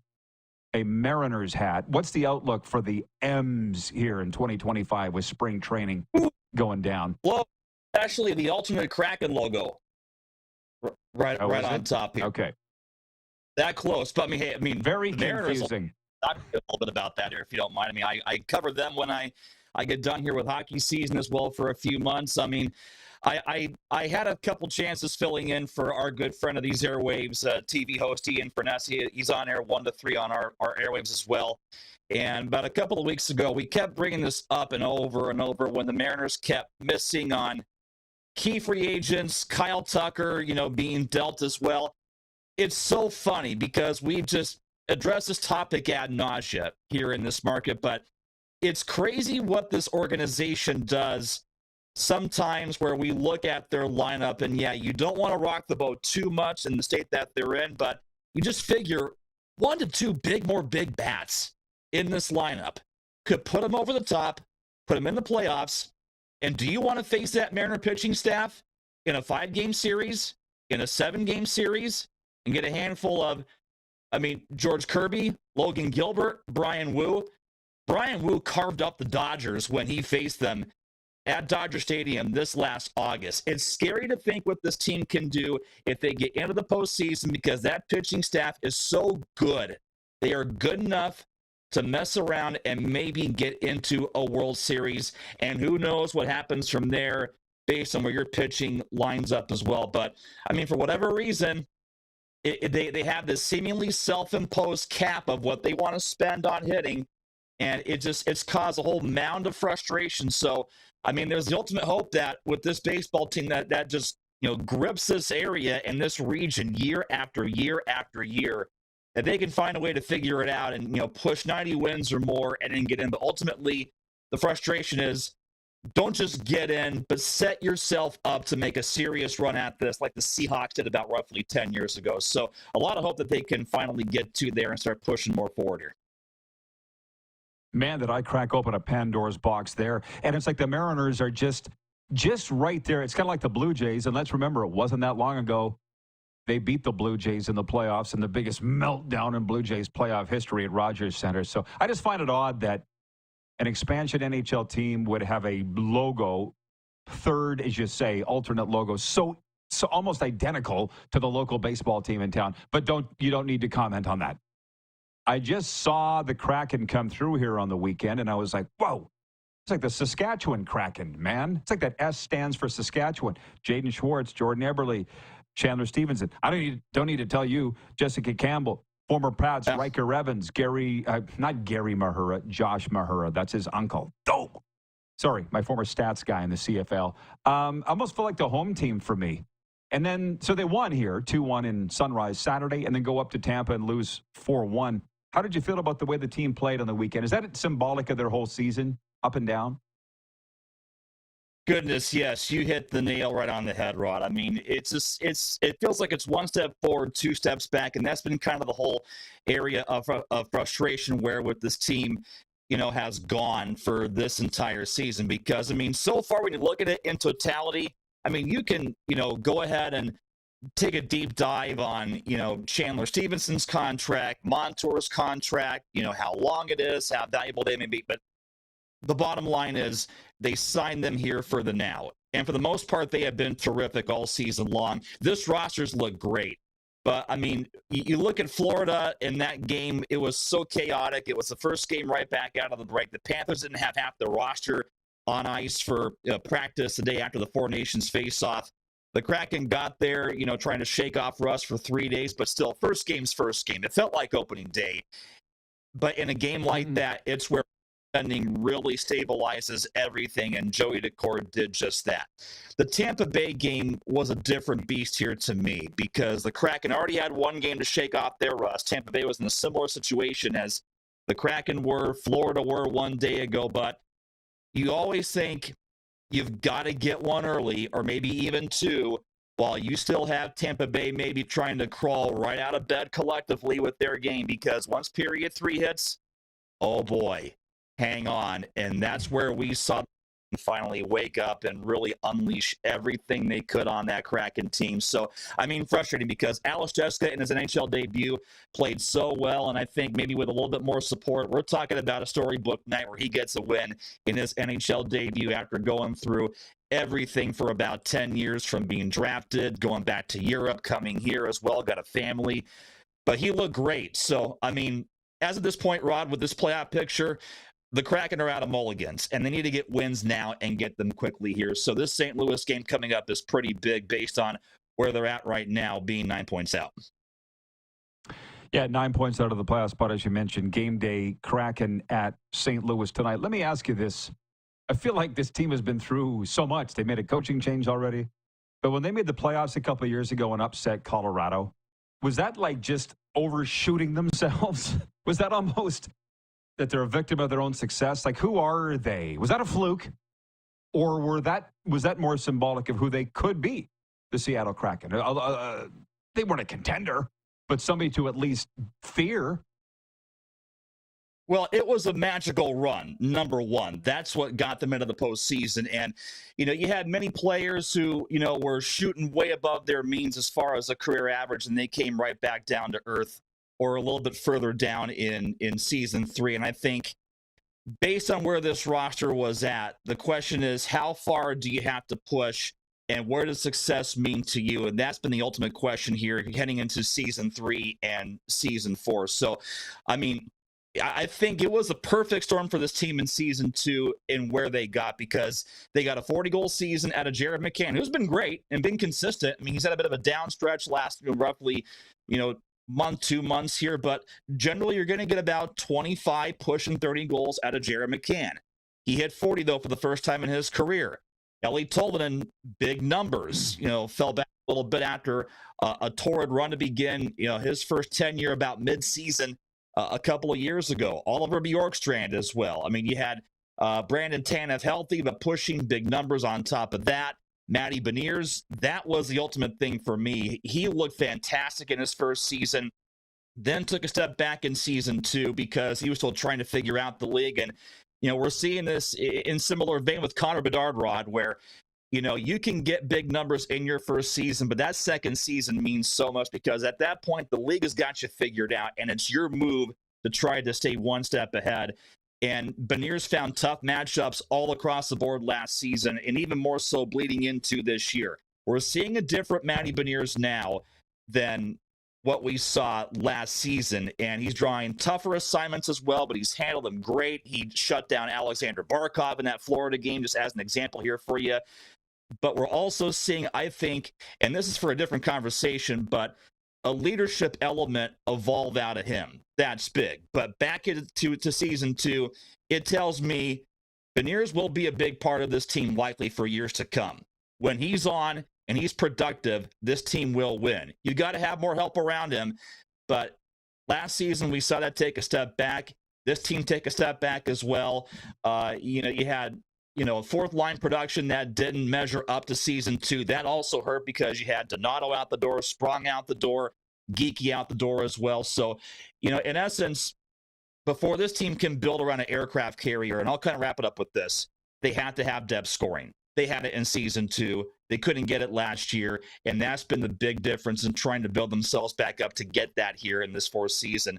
a Mariners hat. What's the outlook for the M's here in 2025 with spring training going down? Well, actually, the alternate Kraken logo right on top here. Okay. That close. But, I mean, very confusing. Talk a little bit about that here, if you don't mind. I mean, I cover them when I get done here with hockey season as well for a few months. I mean, I had a couple chances filling in for our good friend of these airwaves, TV host Ian Furness. He's on air 1 to 3 on our airwaves as well. And about a couple of weeks ago, we kept bringing this up and over when the Mariners kept missing on key free agents, Kyle Tucker, being dealt as well. It's so funny because we've just addressed this topic ad nauseum here in this market, but it's crazy what this organization does sometimes where we look at their lineup and, yeah, you don't want to rock the boat too much in the state that they're in, but you just figure 1 to 2 more big bats in this lineup could put them over the top, put them in the playoffs. And do you want to face that Mariner pitching staff in a 5-game series, in a 7-game series, and get a handful of, George Kirby, Logan Gilbert, Brian Wu? Brian Wu carved up the Dodgers when he faced them at Dodger Stadium this last August. It's scary to think what this team can do if they get into the postseason because that pitching staff is so good. They are good enough to mess around and maybe get into a World Series. And who knows what happens from there based on where your pitching lines up as well. But, for whatever reason, they have this seemingly self-imposed cap of what they want to spend on hitting. And it's caused a whole mound of frustration. So, there's the ultimate hope that with this baseball team that just, grips this area and this region year after year after year, that they can find a way to figure it out and, push 90 wins or more and then get in. But ultimately, the frustration is don't just get in, but set yourself up to make a serious run at this like the Seahawks did about roughly 10 years ago. So a lot of hope that they can finally get to there and start pushing more forward here. Man, did I crack open a Pandora's box there. And it's like the Mariners are just right there. It's kind of like the Blue Jays. And let's remember, it wasn't that long ago they beat the Blue Jays in the playoffs in the biggest meltdown in Blue Jays playoff history at Rogers Center. So I just find it odd that an expansion NHL team would have a logo, third, as you say, alternate logo, so almost identical to the local baseball team in town. But you don't need to comment on that. I just saw the Kraken come through here on the weekend, and I was like, whoa. It's like the Saskatchewan Kraken, man. It's like that S stands for Saskatchewan. Jaden Schwartz, Jordan Eberle, Chandler Stevenson. I don't need to tell you, Jessica Campbell, former Pats, Riker Evans, not Gary Mahura, Josh Mahura. That's his uncle. Dope. Sorry, my former stats guy in the CFL. Almost feel like the home team for me. And then, so they won here, 2-1 in Sunrise Saturday, and then go up to Tampa and lose 4-1. How did you feel about the way the team played on the weekend? Is that symbolic of their whole season, up and down? Goodness, yes, you hit the nail right on the head, Rod. It feels like it's 1 step forward, 2 steps back, and that's been kind of the whole area of frustration where with this team, has gone for this entire season. Because so far when you look at it in totality, you can go ahead and take a deep dive on Chandler Stevenson's contract, Montour's contract, how long it is, how valuable they may be, but the bottom line is they signed them here for the now. And for the most part, they have been terrific all season long. This roster's look great. But, you look at Florida in that game, it was so chaotic. It was the first game right back out of the break. The Panthers didn't have half the roster on ice for practice the day after the Four Nations face-off. The Kraken got there, trying to shake off rust for 3 days, but still, first game's first game. It felt like opening day. But in a game like that, it's where spending really stabilizes everything, and Joey Decor did just that. The Tampa Bay game was a different beast here to me because the Kraken already had 1 game to shake off their rust. Tampa Bay was in a similar situation as the Kraken were, Florida were 1 day ago, but you always think you've got to get 1 early or maybe even 2 while you still have Tampa Bay maybe trying to crawl right out of bed collectively with their game, because once period 3 hits, oh boy, hang on. And that's where we saw them finally wake up and really unleash everything they could on that Kraken team. So, frustrating because Alex Jessica in his NHL debut played so well, and I think maybe with a little bit more support, we're talking about a storybook night where he gets a win in his NHL debut after going through everything for about 10 years, from being drafted, going back to Europe, coming here as well, got a family. But he looked great. So, as of this point, Rod, with this playoff picture, the Kraken are out of mulligans, and they need to get wins now and get them quickly here. So this St. Louis game coming up is pretty big based on where they're at right now, being 9 points out. Yeah, 9 points out of the playoff spot, as you mentioned. Game day, Kraken at St. Louis tonight. Let me ask you this. I feel like this team has been through so much. They made a coaching change already. But when they made the playoffs a couple of years ago and upset Colorado, was that like just overshooting themselves? Was that almost that they're a victim of their own success? Like, who are they? Was that a fluke? Or was that more symbolic of who they could be, the Seattle Kraken? They weren't a contender, but somebody to at least fear. Well, it was a magical run, number one. That's what got them into the postseason. And, you had many players who, were shooting way above their means as far as a career average, and they came right back down to earth or a little bit further down in season 3. And I think based on where this roster was at, the question is, how far do you have to push, and where does success mean to you? And that's been the ultimate question here heading into season 3 and season 4. So, I think it was a perfect storm for this team in season 2 and where they got, because they got a 40-goal season out of Jared McCann, who's been great and been consistent. He's had a bit of a down stretch last roughly, month, 2 months here, but generally you're going to get about 25 pushing 30 goals out of Jared McCann. He hit 40, though, for the first time in his career. Ellie Tolvanen, big numbers, fell back a little bit after a torrid run to begin, his first tenure about mid-season a couple of years ago. Oliver Bjorkstrand as well. You had Brandon Tanev healthy, but pushing big numbers on top of that. Matty Beniers, that was the ultimate thing for me. He looked fantastic in his first season, then took a step back in season 2 because he was still trying to figure out the league. And, we're seeing this in similar vein with Connor Bedard, Rod, where, you can get big numbers in your first season, but that second season means so much because at that point, the league has got you figured out, and it's your move to try to stay one step ahead. And Beniers found tough matchups all across the board last season, and even more so bleeding into this year. We're seeing a different Matty Beniers now than what we saw last season, and he's drawing tougher assignments as well, but he's handled them great. He shut down Alexander Barkov in that Florida game, just as an example here for you. But we're also seeing, I think, and this is for a different conversation, but a leadership element evolve out of him. That's big. But back to season 2, it tells me Beniers will be a big part of this team likely for years to come. When he's on and he's productive, this team will win. You got to have more help around him. But last season, we saw that take a step back. This team take a step back as well. You had fourth line production that didn't measure up to season 2. That also hurt because you had Donato out the door, Sprong out the door, Geeky out the door as well. So, in essence, before this team can build around an aircraft carrier, and I'll kind of wrap it up with this, they have to have depth scoring. They had it in season 2. They couldn't get it last year, and that's been the big difference in trying to build themselves back up to get that here in this fourth season.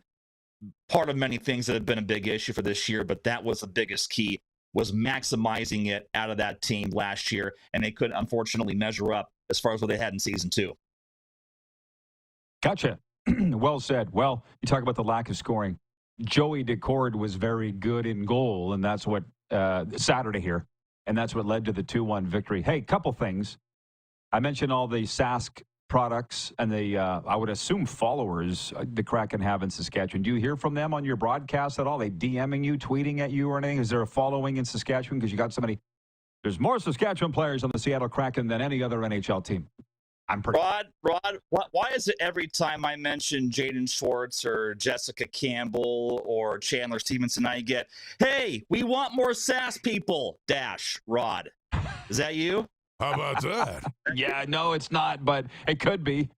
Part of many things that have been a big issue for this year, but that was the biggest key, was maximizing it out of that team last year, and they couldn't, unfortunately, measure up as far as what they had in season 2. Gotcha. Well said. Well, you talk about the lack of scoring. Joey Decord was very good in goal, and that's what Saturday here, and that's what led to the 2-1 victory. Hey, couple things. I mentioned all the Sask products and the, I would assume, followers the Kraken have in Saskatchewan. Do you hear from them on your broadcast at all? They DMing you, tweeting at you or anything? Is there a following in Saskatchewan? Because you got so many. There's more Saskatchewan players on the Seattle Kraken than any other NHL team. I'm pretty. Rod, why is it every time I mention Jaden Schwartz or Jessica Campbell or Chandler Stevenson, I get, hey, we want more SAS people, Rod. Is that you? How about that? Yeah, no, it's not, but it could be.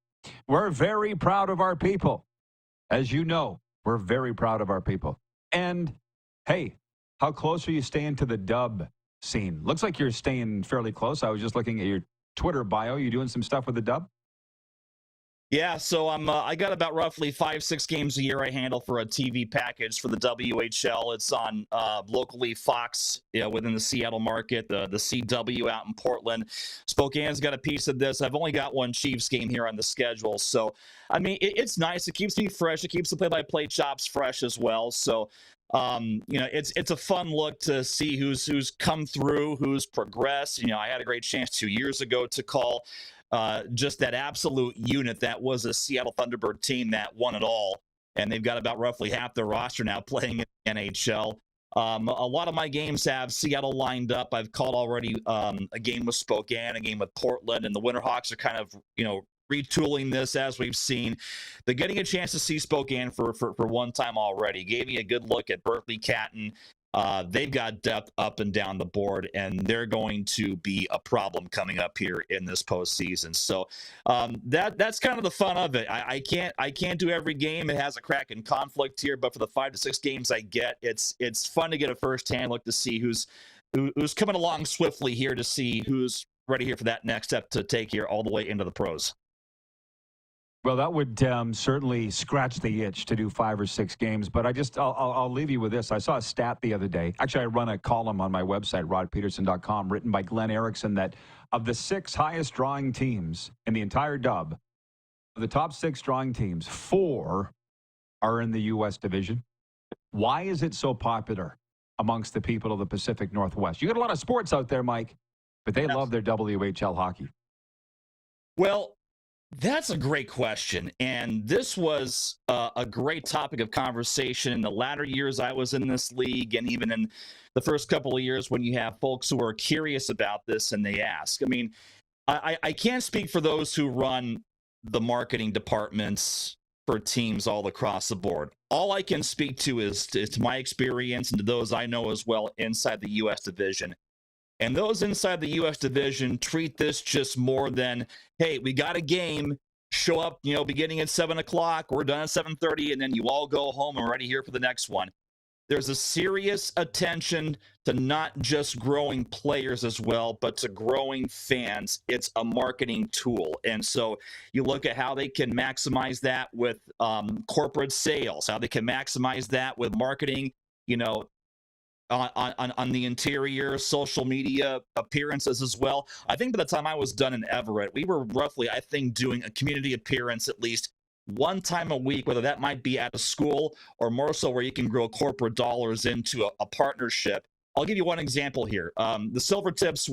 We're very proud of our people. As you know, we're very proud of our people. And, hey, how close are you staying to the dub scene? Looks like you're staying fairly close. I was just looking at your Twitter bio. You doing some stuff with the dub? Yeah, so I got about roughly 5-6 games a year I handle for a TV package for the WHL. It's on locally Fox, within the Seattle market, the CW out in Portland. Spokane's got a piece of this. I've only got one Chiefs game here on the schedule. So, it's nice. It keeps me fresh. It keeps the play-by-play chops fresh as well. So, it's a fun look to see who's come through, who's progressed. I had a great chance 2 years ago to call just that absolute unit that was a Seattle Thunderbird team that won it all. And they've got about roughly half their roster now playing in the NHL. A lot of my games have Seattle lined up. I've called already a game with Spokane, a game with Portland, and the Winterhawks are kind of, retooling this as we've seen. But getting a chance to see Spokane for one time already gave me a good look at Berkeley Catton. They've got depth up and down the board, and they're going to be a problem coming up here in this postseason. So that's kind of the fun of it. I can't do every game. It has a Kraken conflict here, but for the 5 to 6 games I get, it's fun to get a firsthand look to see who's coming along swiftly here, to see who's ready here for that next step to take here all the way into the pros. Well, that would certainly scratch the itch to do 5 or 6 games. But I'll leave you with this. I saw a stat the other day. Actually, I run a column on my website, rodpedersen.com, written by Glenn Erickson, that of the 6 highest drawing teams in the entire dub, of the top 6 drawing teams, 4 are in the U.S. division. Why is it so popular amongst the people of the Pacific Northwest? You got a lot of sports out there, Mike, but they love their WHL hockey. Well, that's a great question, and this was a great topic of conversation in the latter years I was in this league, and even in the first couple of years when you have folks who are curious about this and they ask. I mean, I can't speak for those who run the marketing departments for teams all across the board. All I can speak to is to my experience and to those I know as well inside the U.S. division. And those inside the U.S. division treat this just more than, hey, we got a game, show up, beginning at 7 o'clock, we're done at 7:30, and then you all go home and we're ready here for the next one. There's a serious attention to not just growing players as well, but to growing fans. It's a marketing tool. And so you look at how they can maximize that with corporate sales, how they can maximize that with marketing, on the interior, social media appearances as well. I think by the time I was done in Everett, we were roughly, I think, doing a community appearance at least one time a week, whether that might be at a school or more so where you can grow corporate dollars into a partnership. I'll give you one example here. The Silvertips,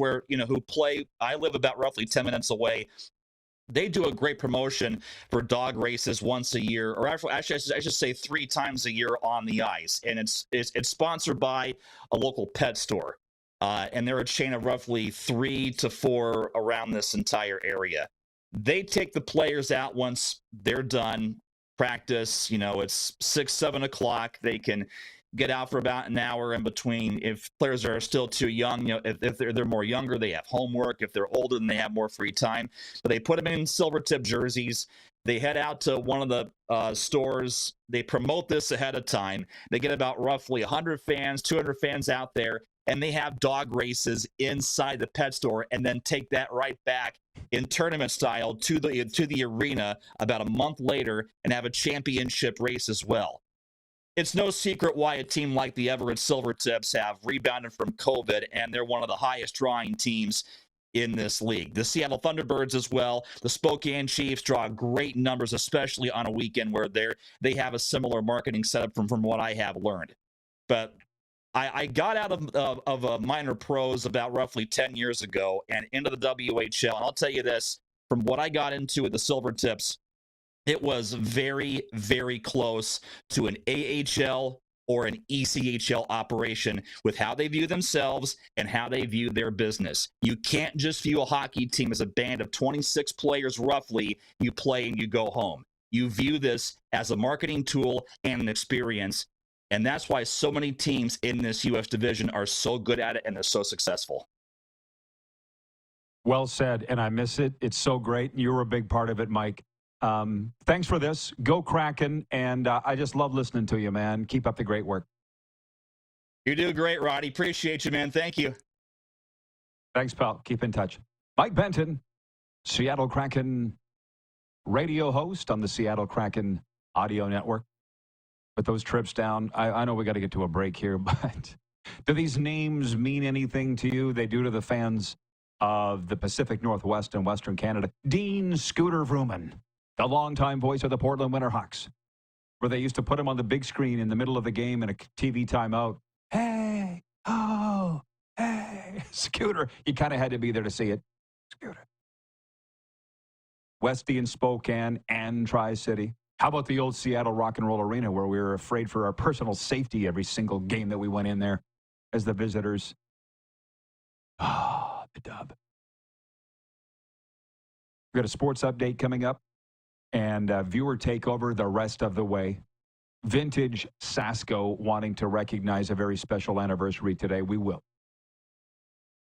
who play, I live about roughly 10 minutes away. They do a great promotion for dog races once a year, or actually, I should say 3 times a year on the ice. And it's sponsored by a local pet store. And they're a chain of roughly 3 to 4 around this entire area. They take the players out once they're done practice. It's 6, 7 o'clock. They can get out for about an hour in between. If players are still too young, if they're more younger, they have homework. If they're older, then they have more free time. But they put them in Silvertip jerseys. They head out to one of the stores. They promote this ahead of time. They get about roughly 100 fans, 200 fans out there, and they have dog races inside the pet store, and then take that right back in tournament style to the arena about a month later and have a championship race as well. It's no secret why a team like the Everett Silvertips have rebounded from COVID, and they're one of the highest drawing teams in this league. The Seattle Thunderbirds as well. The Spokane Chiefs draw great numbers, especially on a weekend where they have a similar marketing setup from what I have learned. But I got out of minor pros about roughly 10 years ago and into the WHL. And I'll tell you this, from what I got into at the Silvertips, it was very, very close to an AHL or an ECHL operation with how they view themselves and how they view their business. You can't just view a hockey team as a band of 26 players roughly. You play and you go home. You view this as a marketing tool and an experience. And that's why so many teams in this U.S. division are so good at it and they're so successful. Well said, and I miss it. It's so great. You were a big part of it, Mike. Thanks for this. Go Kraken, and I just love listening to you, man. Keep up the great work. You do great, Roddy. Appreciate you, man. Thank you. Thanks, pal. Keep in touch. Mike Benton, Seattle Kraken radio host on the Seattle Kraken audio network. With those trips down, I know we got to get to a break here, but do these names mean anything to you? They do to the fans of the Pacific Northwest and Western Canada. Dean Scooter Vrooman, the longtime voice of the Portland Winterhawks, where they used to put him on the big screen in the middle of the game in a TV timeout. Hey, oh, hey, Scooter. You kind of had to be there to see it. Scooter. Westy and Spokane and Tri-City. How about the old Seattle Rock and Roll Arena, where we were afraid for our personal safety every single game that we went in there as the visitors? Ah, the dub. We've got a sports update coming up and viewer takeover the rest of the way. Vintage Sasko wanting to recognize a very special anniversary today. We will.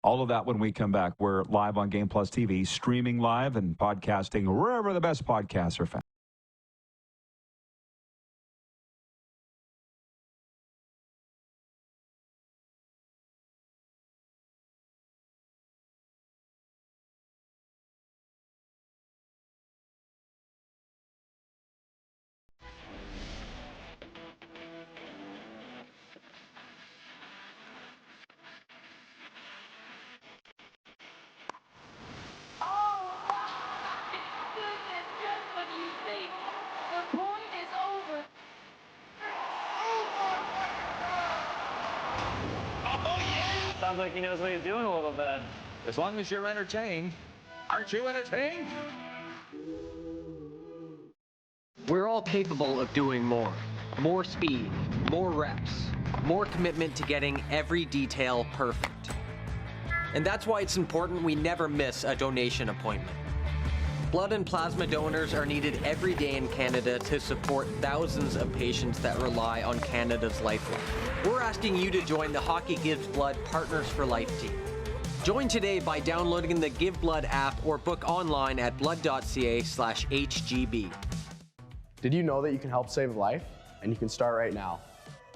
All of that when we come back. We're live on Game Plus TV, streaming live and podcasting wherever the best podcasts are found. Sounds like he knows what he's doing a little bit. As long as you're entertained. Aren't you entertained? We're all capable of doing more. More speed, more reps, more commitment to getting every detail perfect. And that's why it's important we never miss a donation appointment. Blood and plasma donors are needed every day in Canada to support thousands of patients that rely on Canada's lifeline. We're asking you to join the Hockey Gives Blood Partners for Life team. Join today by downloading the Give Blood app or book online at blood.ca/HGB. Did you know that you can help save a life? And you can start right now.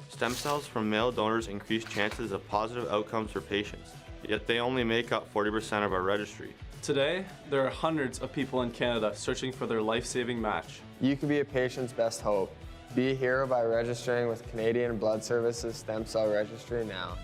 Stem cells from male donors increase chances of positive outcomes for patients, yet they only make up 40% of our registry. Today, there are hundreds of people in Canada searching for their life-saving match. You can be a patient's best hope. Be a hero by registering with Canadian Blood Services Stem Cell Registry now.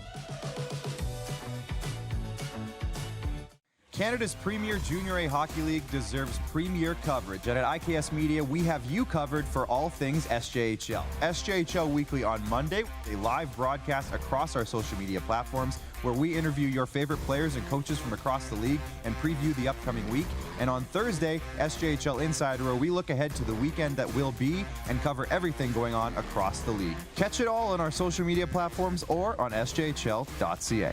Canada's premier Junior A Hockey League deserves premier coverage, and at IKS Media, we have you covered for all things SJHL. SJHL Weekly on Monday, a live broadcast across our social media platforms where we interview your favorite players and coaches from across the league and preview the upcoming week. And on Thursday, SJHL Insider, where we look ahead to the weekend that will be and cover everything going on across the league. Catch it all on our social media platforms or on sjhl.ca.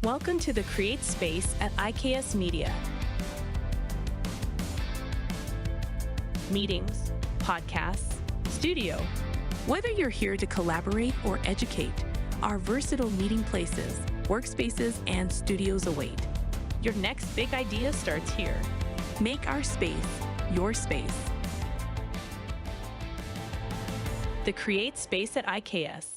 Welcome to the Create Space at IKS Media. Meetings, podcasts, studio. Whether you're here to collaborate or educate, our versatile meeting places, workspaces, and studios await. Your next big idea starts here. Make our space your space. The Create Space at IKS.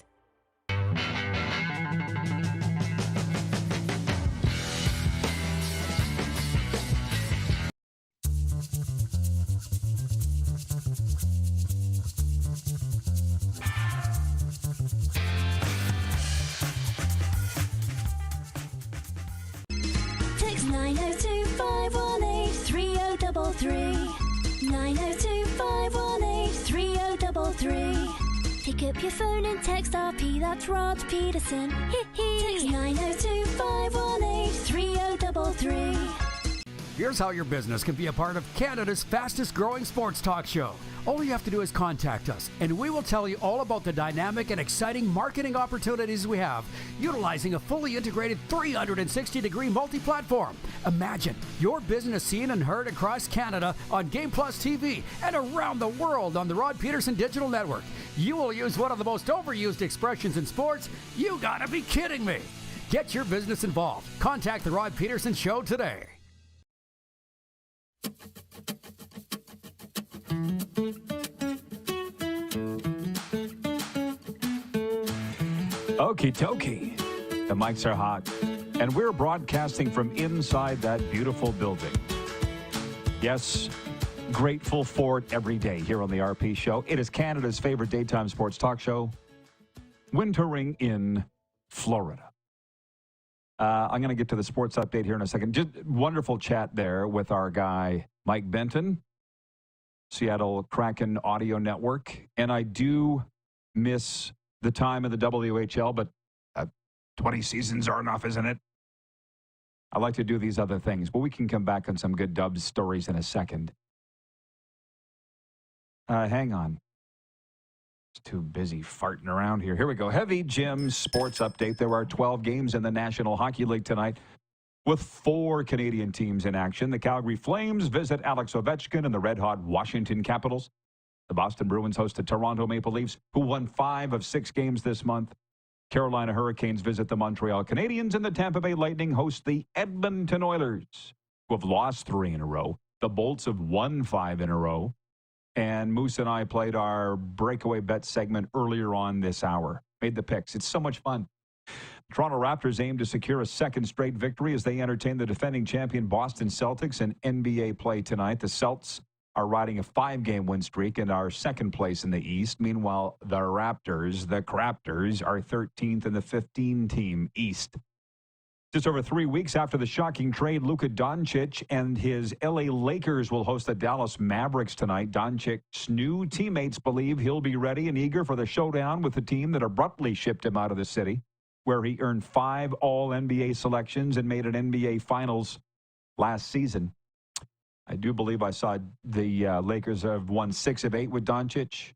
Text 902-518-3033. 902-518-3033. Pick up your phone and text RP, that's Rod Pedersen. Text 902-518-3033. Here's how your business can be a part of Canada's fastest growing sports talk show. All you have to do is contact us, and we will tell you all about the dynamic and exciting marketing opportunities we have, utilizing a fully integrated 360-degree multi-platform. Imagine your business seen and heard across Canada on Game Plus TV and around the world on the Rod Pedersen Digital Network. You will use one of the most overused expressions in sports. You gotta be kidding me. Get your business involved. Contact the Rod Pedersen Show today. Okie dokie. The mics are hot. And we're broadcasting from inside that beautiful building. Yes, grateful for it every day here on the RP Show. It is Canada's favorite daytime sports talk show, wintering in Florida. I'm going to get to the sports update here in a second. Just wonderful chat there with our guy, Mike Benton, Seattle Kraken Audio Network. And I do miss the time of the WHL, but 20 seasons are enough, isn't it? I like to do these other things, but we can come back on some good Dubs stories in a second. Hang on. It's too busy farting around here. Here we go. Heavy Jim sports update. There are 12 games in the National Hockey League tonight. With 4 Canadian teams in action, the Calgary Flames visit Alex Ovechkin and the red-hot Washington Capitals. The Boston Bruins host the Toronto Maple Leafs, who won 5 of 6 games this month. Carolina Hurricanes visit the Montreal Canadiens, and the Tampa Bay Lightning host the Edmonton Oilers, who have lost 3 in a row. The Bolts have won 5 in a row. And Moose and I played our breakaway bet segment earlier on this hour. Made the picks. It's so much fun. Toronto Raptors aim to secure a second straight victory as they entertain the defending champion Boston Celtics in NBA play tonight. The Celts are riding a 5-game win streak and are second place in the East. Meanwhile, the Raptors, the Craptors, are 13th in the 15-team East. Just over 3 weeks after the shocking trade, Luka Doncic and his LA Lakers will host the Dallas Mavericks tonight. Doncic's new teammates believe he'll be ready and eager for the showdown with the team that abruptly shipped him out of the city, where he earned 5 All-NBA selections and made an NBA Finals last season. I do believe I saw the Lakers have won 6 of 8 with Doncic.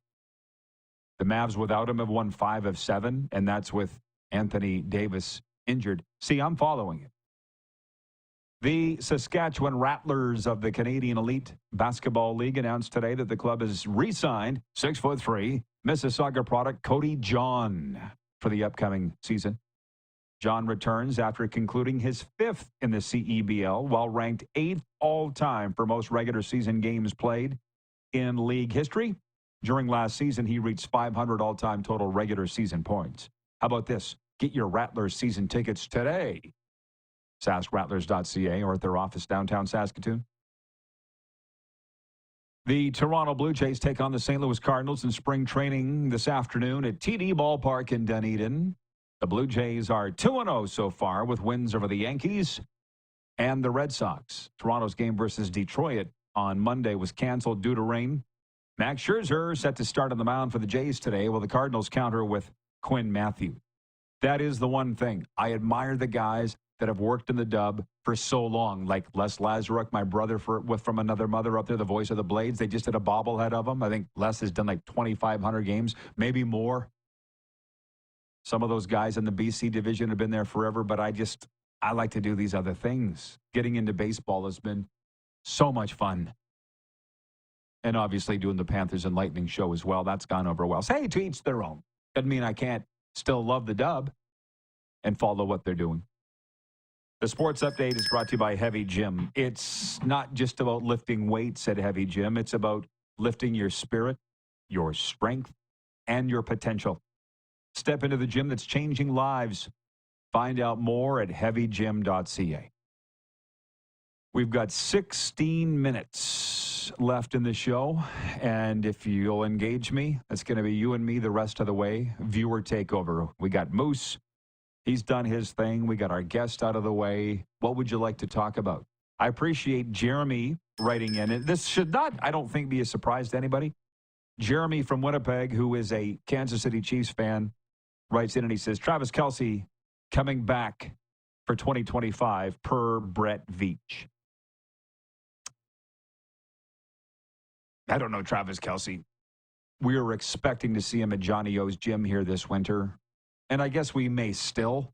The Mavs without him have won 5 of 7, and that's with Anthony Davis injured. See, I'm following it. The Saskatchewan Rattlers of the Canadian Elite Basketball League announced today that the club has re-signed 6'3" Mississauga product Cody John for the upcoming season. John returns after concluding his 5th in the CEBL, while ranked 8th all-time for most regular season games played in league history. During last season, he reached 500 all-time total regular season points. How about this? Get your Rattlers season tickets today. SaskRattlers.ca or at their office downtown Saskatoon. The Toronto Blue Jays take on the St. Louis Cardinals in spring training this afternoon at TD Ballpark in Dunedin. The Blue Jays are 2-0 so far with wins over the Yankees and the Red Sox. Toronto's game versus Detroit on Monday was canceled due to rain. Max Scherzer set to start on the mound for the Jays today, while the Cardinals counter with Quinn Matthews. That is the one thing. I admire the guys that have worked in the dub for so long, like Les Lazaruk, my brother from another mother up there, the voice of the Blades. They just did a bobblehead of him. I think Les has done like 2,500 games, maybe more. Some of those guys in the BC division have been there forever, but I like to do these other things. Getting into baseball has been so much fun. And obviously doing the Panthers and Lightning show as well. That's gone over well. So, hey, to each their own. Doesn't mean I can't still love the dub and follow what they're doing. The sports update is brought to you by Heavy Gym. It's not just about lifting weights at Heavy Gym. It's about lifting your spirit, your strength, and your potential. Step into the gym that's changing lives. Find out more at heavygym.ca. We've got 16 minutes left in the show, and if you'll engage me, it's going to be you and me the rest of the way. Viewer takeover. We got Moose. He's done his thing. We got our guest out of the way. What would you like to talk about? I appreciate Jeremy writing in. And this should not, I don't think, be a surprise to anybody. Jeremy from Winnipeg, who is a Kansas City Chiefs fan, writes in and he says, Travis Kelce coming back for 2025 per Brett Veach. I don't know Travis Kelce. We were expecting to see him at Johnny O's gym here this winter. And I guess we may still.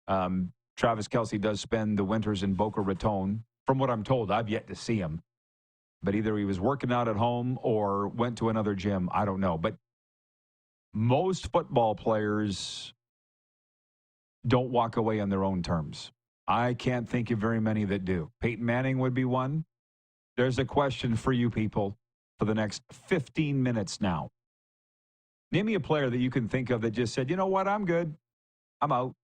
Travis Kelce does spend the winters in Boca Raton. From what I'm told, I've yet to see him. But either he was working out at home or went to another gym. I don't know. But most football players don't walk away on their own terms. I can't think of very many that do. Peyton Manning would be one. There's a question for you people for the next 15 minutes now. Name me a player that you can think of that just said, you know what, I'm good. I'm out.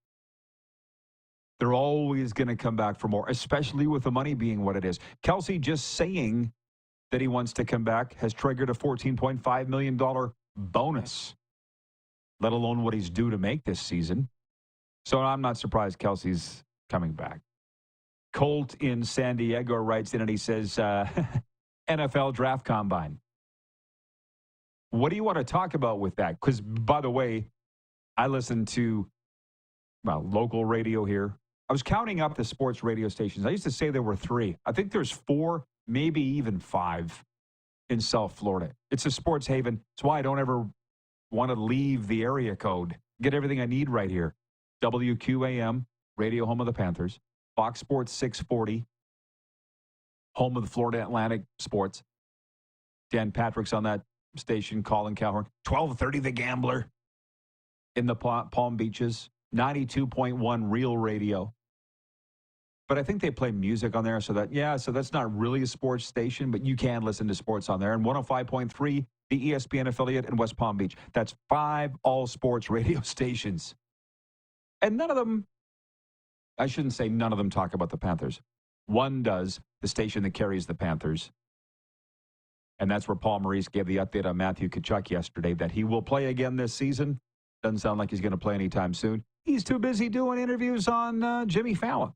They're always going to come back for more, especially with the money being what it is. Kelce just saying that he wants to come back has triggered a $14.5 million bonus, let alone what he's due to make this season. So I'm not surprised Kelce's coming back. Colt in San Diego writes in and he says, NFL draft combine. What do you want to talk about with that? Because, by the way, I listen to, local radio here. I was counting up the sports radio stations. I used to say there were 3. I think there's 4, maybe even 5 in South Florida. It's a sports haven. It's why I don't ever want to leave the area code. Get everything I need right here. WQAM, radio home of the Panthers. Fox Sports 640, home of the Florida Atlantic Sports. Dan Patrick's on that station, Colin Cowhorn. 1230 The Gambler in the Palm Beaches. 92.1 Real Radio. But I think they play music on there, so that's not really a sports station, but you can listen to sports on there. And 105.3, the ESPN affiliate in West Palm Beach. That's 5 all-sports radio stations. And none of them, I shouldn't say none of them talk about the Panthers. One does, the station that carries the Panthers. And that's where Paul Maurice gave the update on Matthew Tkachuk yesterday, that he will play again this season. Doesn't sound like he's going to play anytime soon. He's too busy doing interviews on Jimmy Fallon.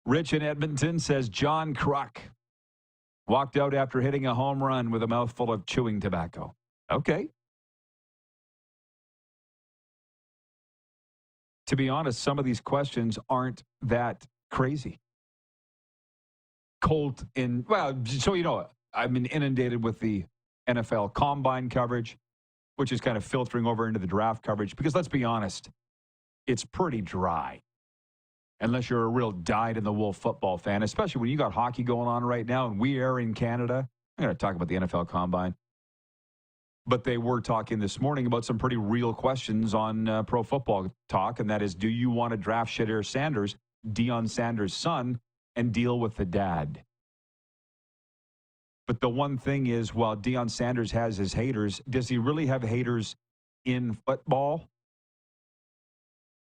Rich in Edmonton says John Kruk walked out after hitting a home run with a mouthful of chewing tobacco. Okay. To be honest, some of these questions aren't that crazy. I've been inundated with the NFL Combine coverage, which is kind of filtering over into the draft coverage, because let's be honest, it's pretty dry. Unless you're a real dyed-in-the-wool football fan, especially when you got hockey going on right now, and we are in Canada. I'm going to talk about the NFL Combine. But they were talking this morning about some pretty real questions on Pro Football Talk, and that is, do you want to draft Shedeur Sanders, Deion Sanders' son, and deal with the dad? But the one thing is, while Deion Sanders has his haters, does he really have haters in football?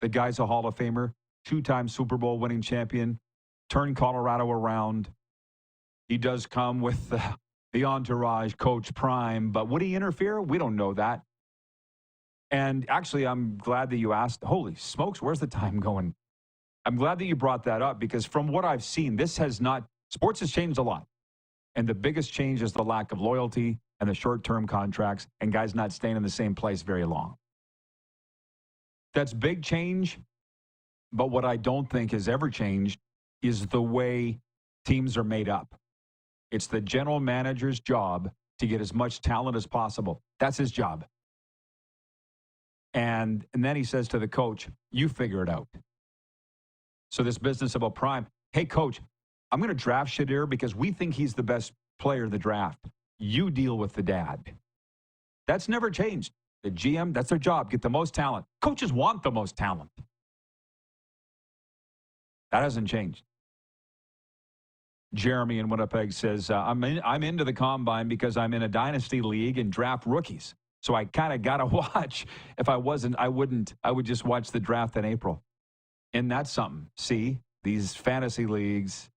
The guy's a Hall of Famer, 2-time Super Bowl winning champion, turned Colorado around. He does come with the entourage, Coach Prime, but would he interfere? We don't know that. And actually, I'm glad that you asked. Holy smokes, where's the time going? I'm glad that you brought that up, because from what I've seen, sports has changed a lot. And the biggest change is the lack of loyalty and the short-term contracts and guys not staying in the same place very long. That's big change. But what I don't think has ever changed is the way teams are made up. It's the general manager's job to get as much talent as possible. That's his job. And then he says to the coach, you figure it out. So this business about Prime, hey, coach, I'm going to draft Shedeur because we think he's the best player in the draft. You deal with the dad. That's never changed. The GM, that's their job, get the most talent. Coaches want the most talent. That hasn't changed. Jeremy in Winnipeg says, I'm into the Combine because I'm in a dynasty league and draft rookies. So I kind of got to watch. If I wasn't, I wouldn't. I would just watch the draft in April. And that's something. See, these fantasy leagues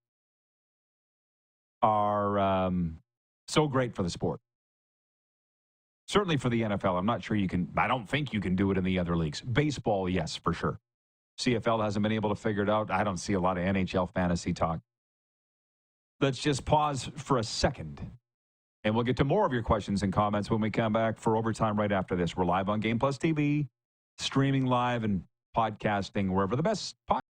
are so great for the sport. Certainly for the NFL. I'm not sure you can. I don't think you can do it in the other leagues. Baseball, yes, for sure. CFL hasn't been able to figure it out. I don't see a lot of NHL fantasy talk. Let's just pause for a second, and we'll get to more of your questions and comments when we come back for Overtime right after this. We're live on Game Plus TV, streaming live and podcasting wherever the best podcast.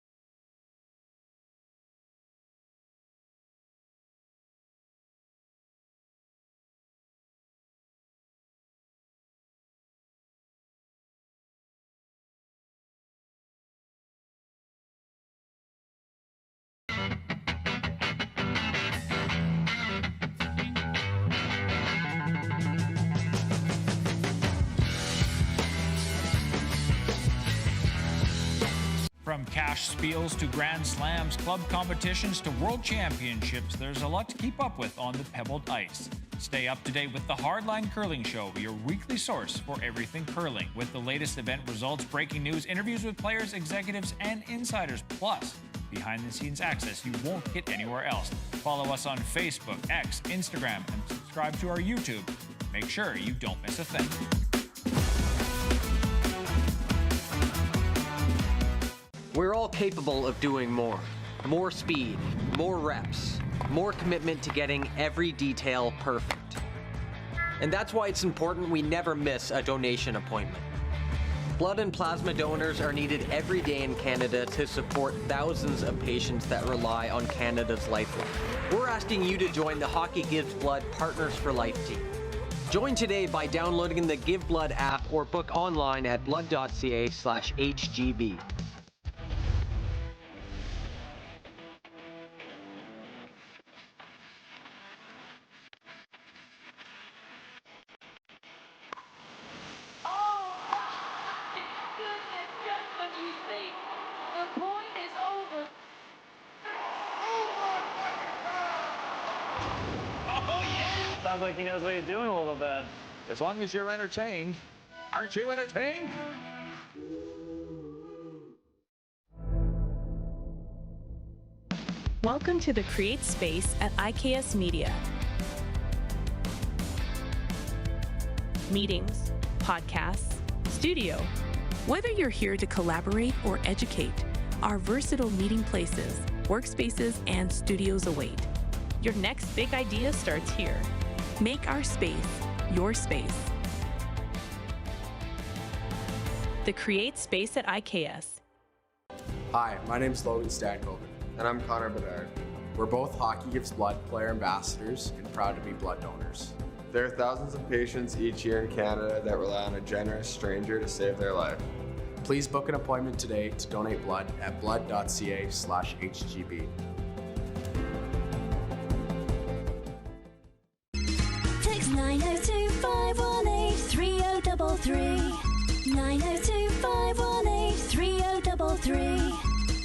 From cash spiels to Grand Slams, club competitions to world championships, there's a lot to keep up with on the pebbled ice. Stay up to date with the Hardline Curling Show, your weekly source for everything curling, with the latest event results, breaking news, interviews with players, executives, and insiders, plus behind-the-scenes access you won't get anywhere else. Follow us on Facebook, X, Instagram, and subscribe to our YouTube. Make sure you don't miss a thing. We're all capable of doing more. More speed, more reps, more commitment to getting every detail perfect. And that's why it's important we never miss a donation appointment. Blood and plasma donors are needed every day in Canada to support thousands of patients that rely on Canada's lifeline. We're asking you to join the Hockey Gives Blood Partners for Life team. Join today by downloading the Give Blood app or book online at blood.ca/HGB. The point is over. Oh, yeah! Sounds like he knows what he's doing a little bit. As long as you're entertained. Aren't you entertained? Welcome to the Create Space at IKS Media. Meetings, podcasts, studio. Whether you're here to collaborate or educate, our versatile meeting places, workspaces, and studios await. Your next big idea starts here. Make our space your space. The Create Space at IKS. Hi, my name's Logan Stankoven. And I'm Connor Bedard. We're both Hockey Gives Blood player ambassadors and proud to be blood donors. There are thousands of patients each year in Canada that rely on a generous stranger to save their life. Please book an appointment today to donate blood at blood.ca/HGB. Text 902-518-3033. 902-518-3033.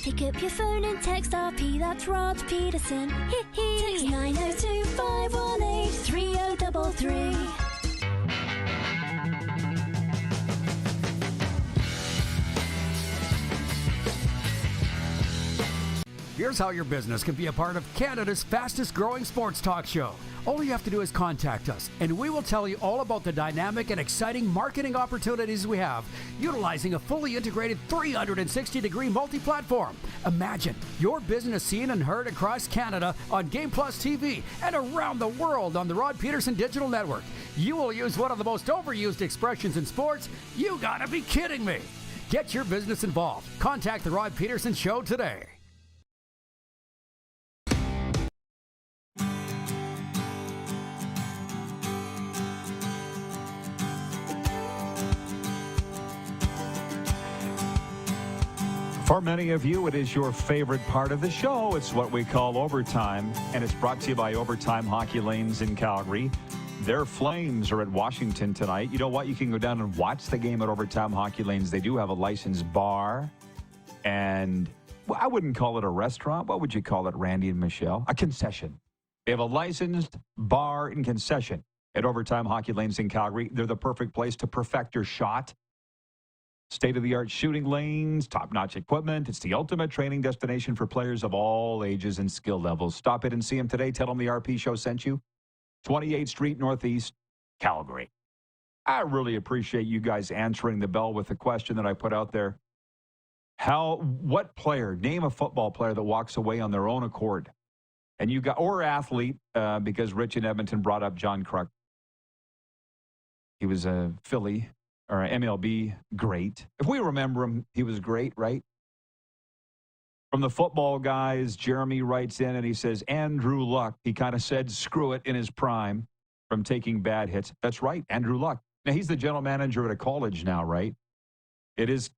Pick up your phone and text RP, that's Rod Pedersen. Text 902-518-3033. Here's how your business can be a part of Canada's fastest growing sports talk show. All you have to do is contact us, and we will tell you all about the dynamic and exciting marketing opportunities we have, utilizing a fully integrated 360-degree multi-platform. Imagine your business seen and heard across Canada on Game Plus TV and around the world on the Rod Pedersen Digital Network. You will use one of the most overused expressions in sports. You gotta be kidding me. Get your business involved. Contact the Rod Pedersen Show today. For many of you, it is your favorite part of the show. It's what we call overtime, and it's brought to you by Overtime Hockey Lanes in Calgary. Their Flames are at Washington tonight. You know what? You can go down and watch the game at Overtime Hockey Lanes. They do have a licensed bar, and well, I wouldn't call it a restaurant. What would you call it, Randy and Michelle? A concession. They have a licensed bar and concession at Overtime Hockey Lanes in Calgary. They're the perfect place to perfect your shot. State-of-the-art shooting lanes, top-notch equipment. It's the ultimate training destination for players of all ages and skill levels. Stop it and see them today. Tell them the RP Show sent you. 28th Street Northeast, Calgary. I really appreciate you guys answering the bell with the question that I put out there. What player, name a football player that walks away on their own accord, and you got, or athlete, because Rich in Edmonton brought up John Kruk. He was a Philly or MLB great. If we remember him, he was great, right? From the football guys, Jeremy writes in and he says, Andrew Luck, he kind of said, screw it in his prime from taking bad hits. That's right, Andrew Luck. Now, he's the general manager at a college now, right? It is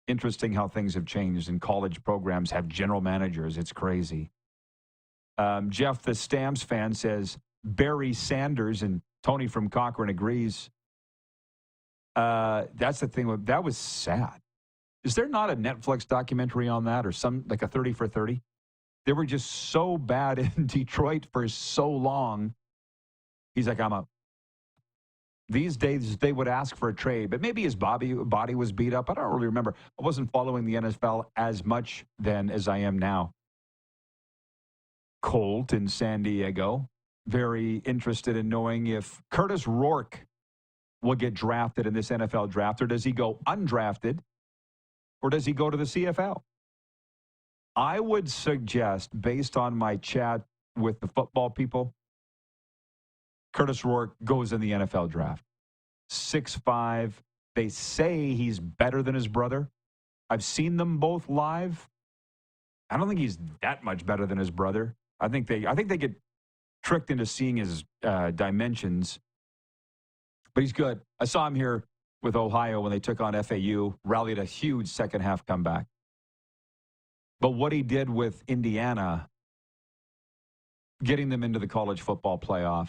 interesting how things have changed, and college programs have general managers. It's crazy. Jeff, the Stamps fan, says, Barry Sanders, and Tony from Cochrane agrees. That's the thing. That was sad. Is there not a Netflix documentary on that, or some like a 30 for 30? They were just so bad in Detroit for so long. He's like, I'm up. These days, they would ask for a trade, but maybe his body was beat up. I don't really remember. I wasn't following the NFL as much then as I am now. Colt in San Diego, very interested in knowing if Curtis Rourke will get drafted in this NFL draft, or does he go undrafted, or does he go to the CFL? I would suggest, based on my chat with the football people, Curtis Rourke goes in the NFL draft. 6'5". They say he's better than his brother. I've seen them both live. I don't think he's that much better than his brother. I think they get tricked into seeing his dimensions. But he's good. I saw him here with Ohio when they took on FAU, rallied a huge second-half comeback. But what he did with Indiana, getting them into the college football playoff,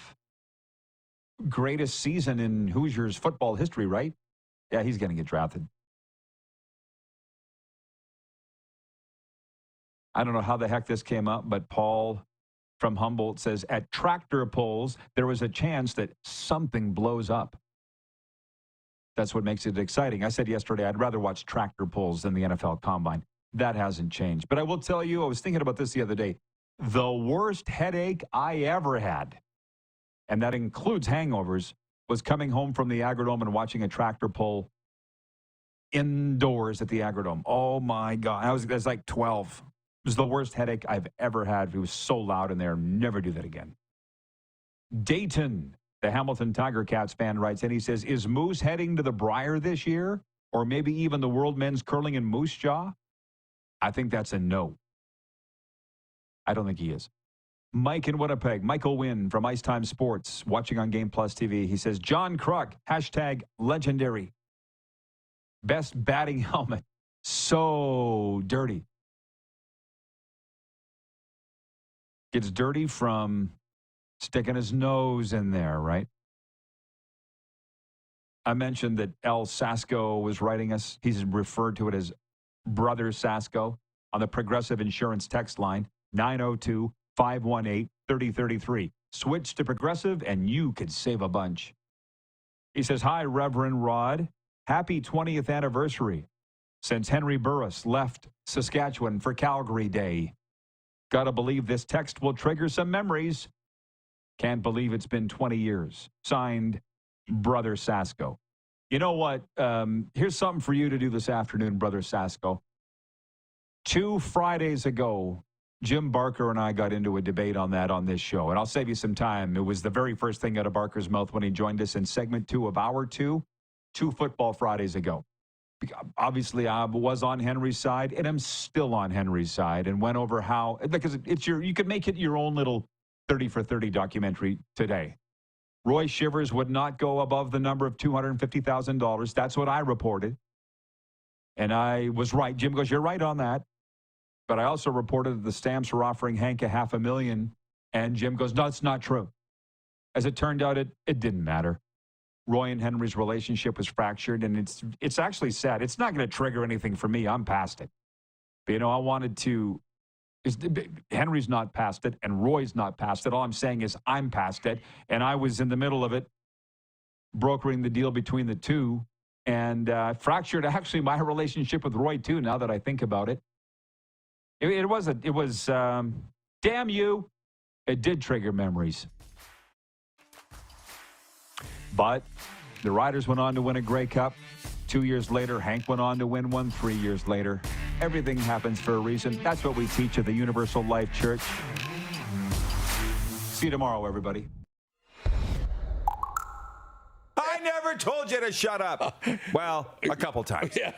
greatest season in Hoosiers football history, right? Yeah, he's going to get drafted. I don't know how the heck this came up, but Paul from Humboldt says, at tractor pulls, there was a chance that something blows up. That's what makes it exciting. I said yesterday, I'd rather watch tractor pulls than the NFL Combine. That hasn't changed. But I will tell you, I was thinking about this the other day. The worst headache I ever had, and that includes hangovers, was coming home from the Agrodome and watching a tractor pull indoors at the Agrodome. Oh, my God. I was like 12. It was the worst headache I've ever had. It was so loud in there. Never do that again. Dayton, the Hamilton Tiger Cats fan, writes in. He says, is Moose heading to the Briar this year? Or maybe even the World Men's Curling in Moose Jaw? I think that's a no. I don't think he is. Mike in Winnipeg, Michael Wynn from Ice Time Sports, watching on Game Plus TV. He says, John Kruk, hashtag legendary. Best batting helmet. So dirty. Gets dirty from sticking his nose in there, right? I mentioned that El Sasko was writing us. He's referred to it as Brother Sasko on the Progressive Insurance text line, 902-518-3033. Switch to Progressive and you could save a bunch. He says, hi, Reverend Rod. Happy 20th anniversary since Henry Burris left Saskatchewan for Calgary Day. Gotta believe this text will trigger some memories. Can't believe it's been 20 years. Signed, Brother Sasko. You know what? Here's something for you to do this afternoon, Brother Sasko. 2 Fridays ago, Jim Barker and I got into a debate on that on this show, and I'll save you some time. It was the very first thing out of Barker's mouth when he joined us in segment 2 of Hour 2, 2 Football Fridays ago. Obviously, I was on Henry's side, and I'm still on Henry's side, and went over how, because it's you could make it your own little 30 for 30 documentary today. Roy Shivers would not go above the number of $250,000. That's what I reported. And I was right. Jim goes, you're right on that. But I also reported that the Stamps were offering Hank $500,000. And Jim goes, no, it's not true. As it turned out, it didn't matter. Roy and Henry's relationship was fractured, and it's actually sad. It's not going to trigger anything for me. I'm past it. But, you know, I wanted to. Henry's not past it, and Roy's not past it. All I'm saying is I'm past it, and I was in the middle of it, brokering the deal between the two, and fractured actually my relationship with Roy too. Now that I think about it, it was damn you. It did trigger memories. But the Riders went on to win a Grey Cup. 2 years later, Hank went on to win one 3 years later. Everything happens for a reason. That's what we teach at the Universal Life Church. See you tomorrow, everybody. I never told you to shut up. Well, a couple times. Yeah.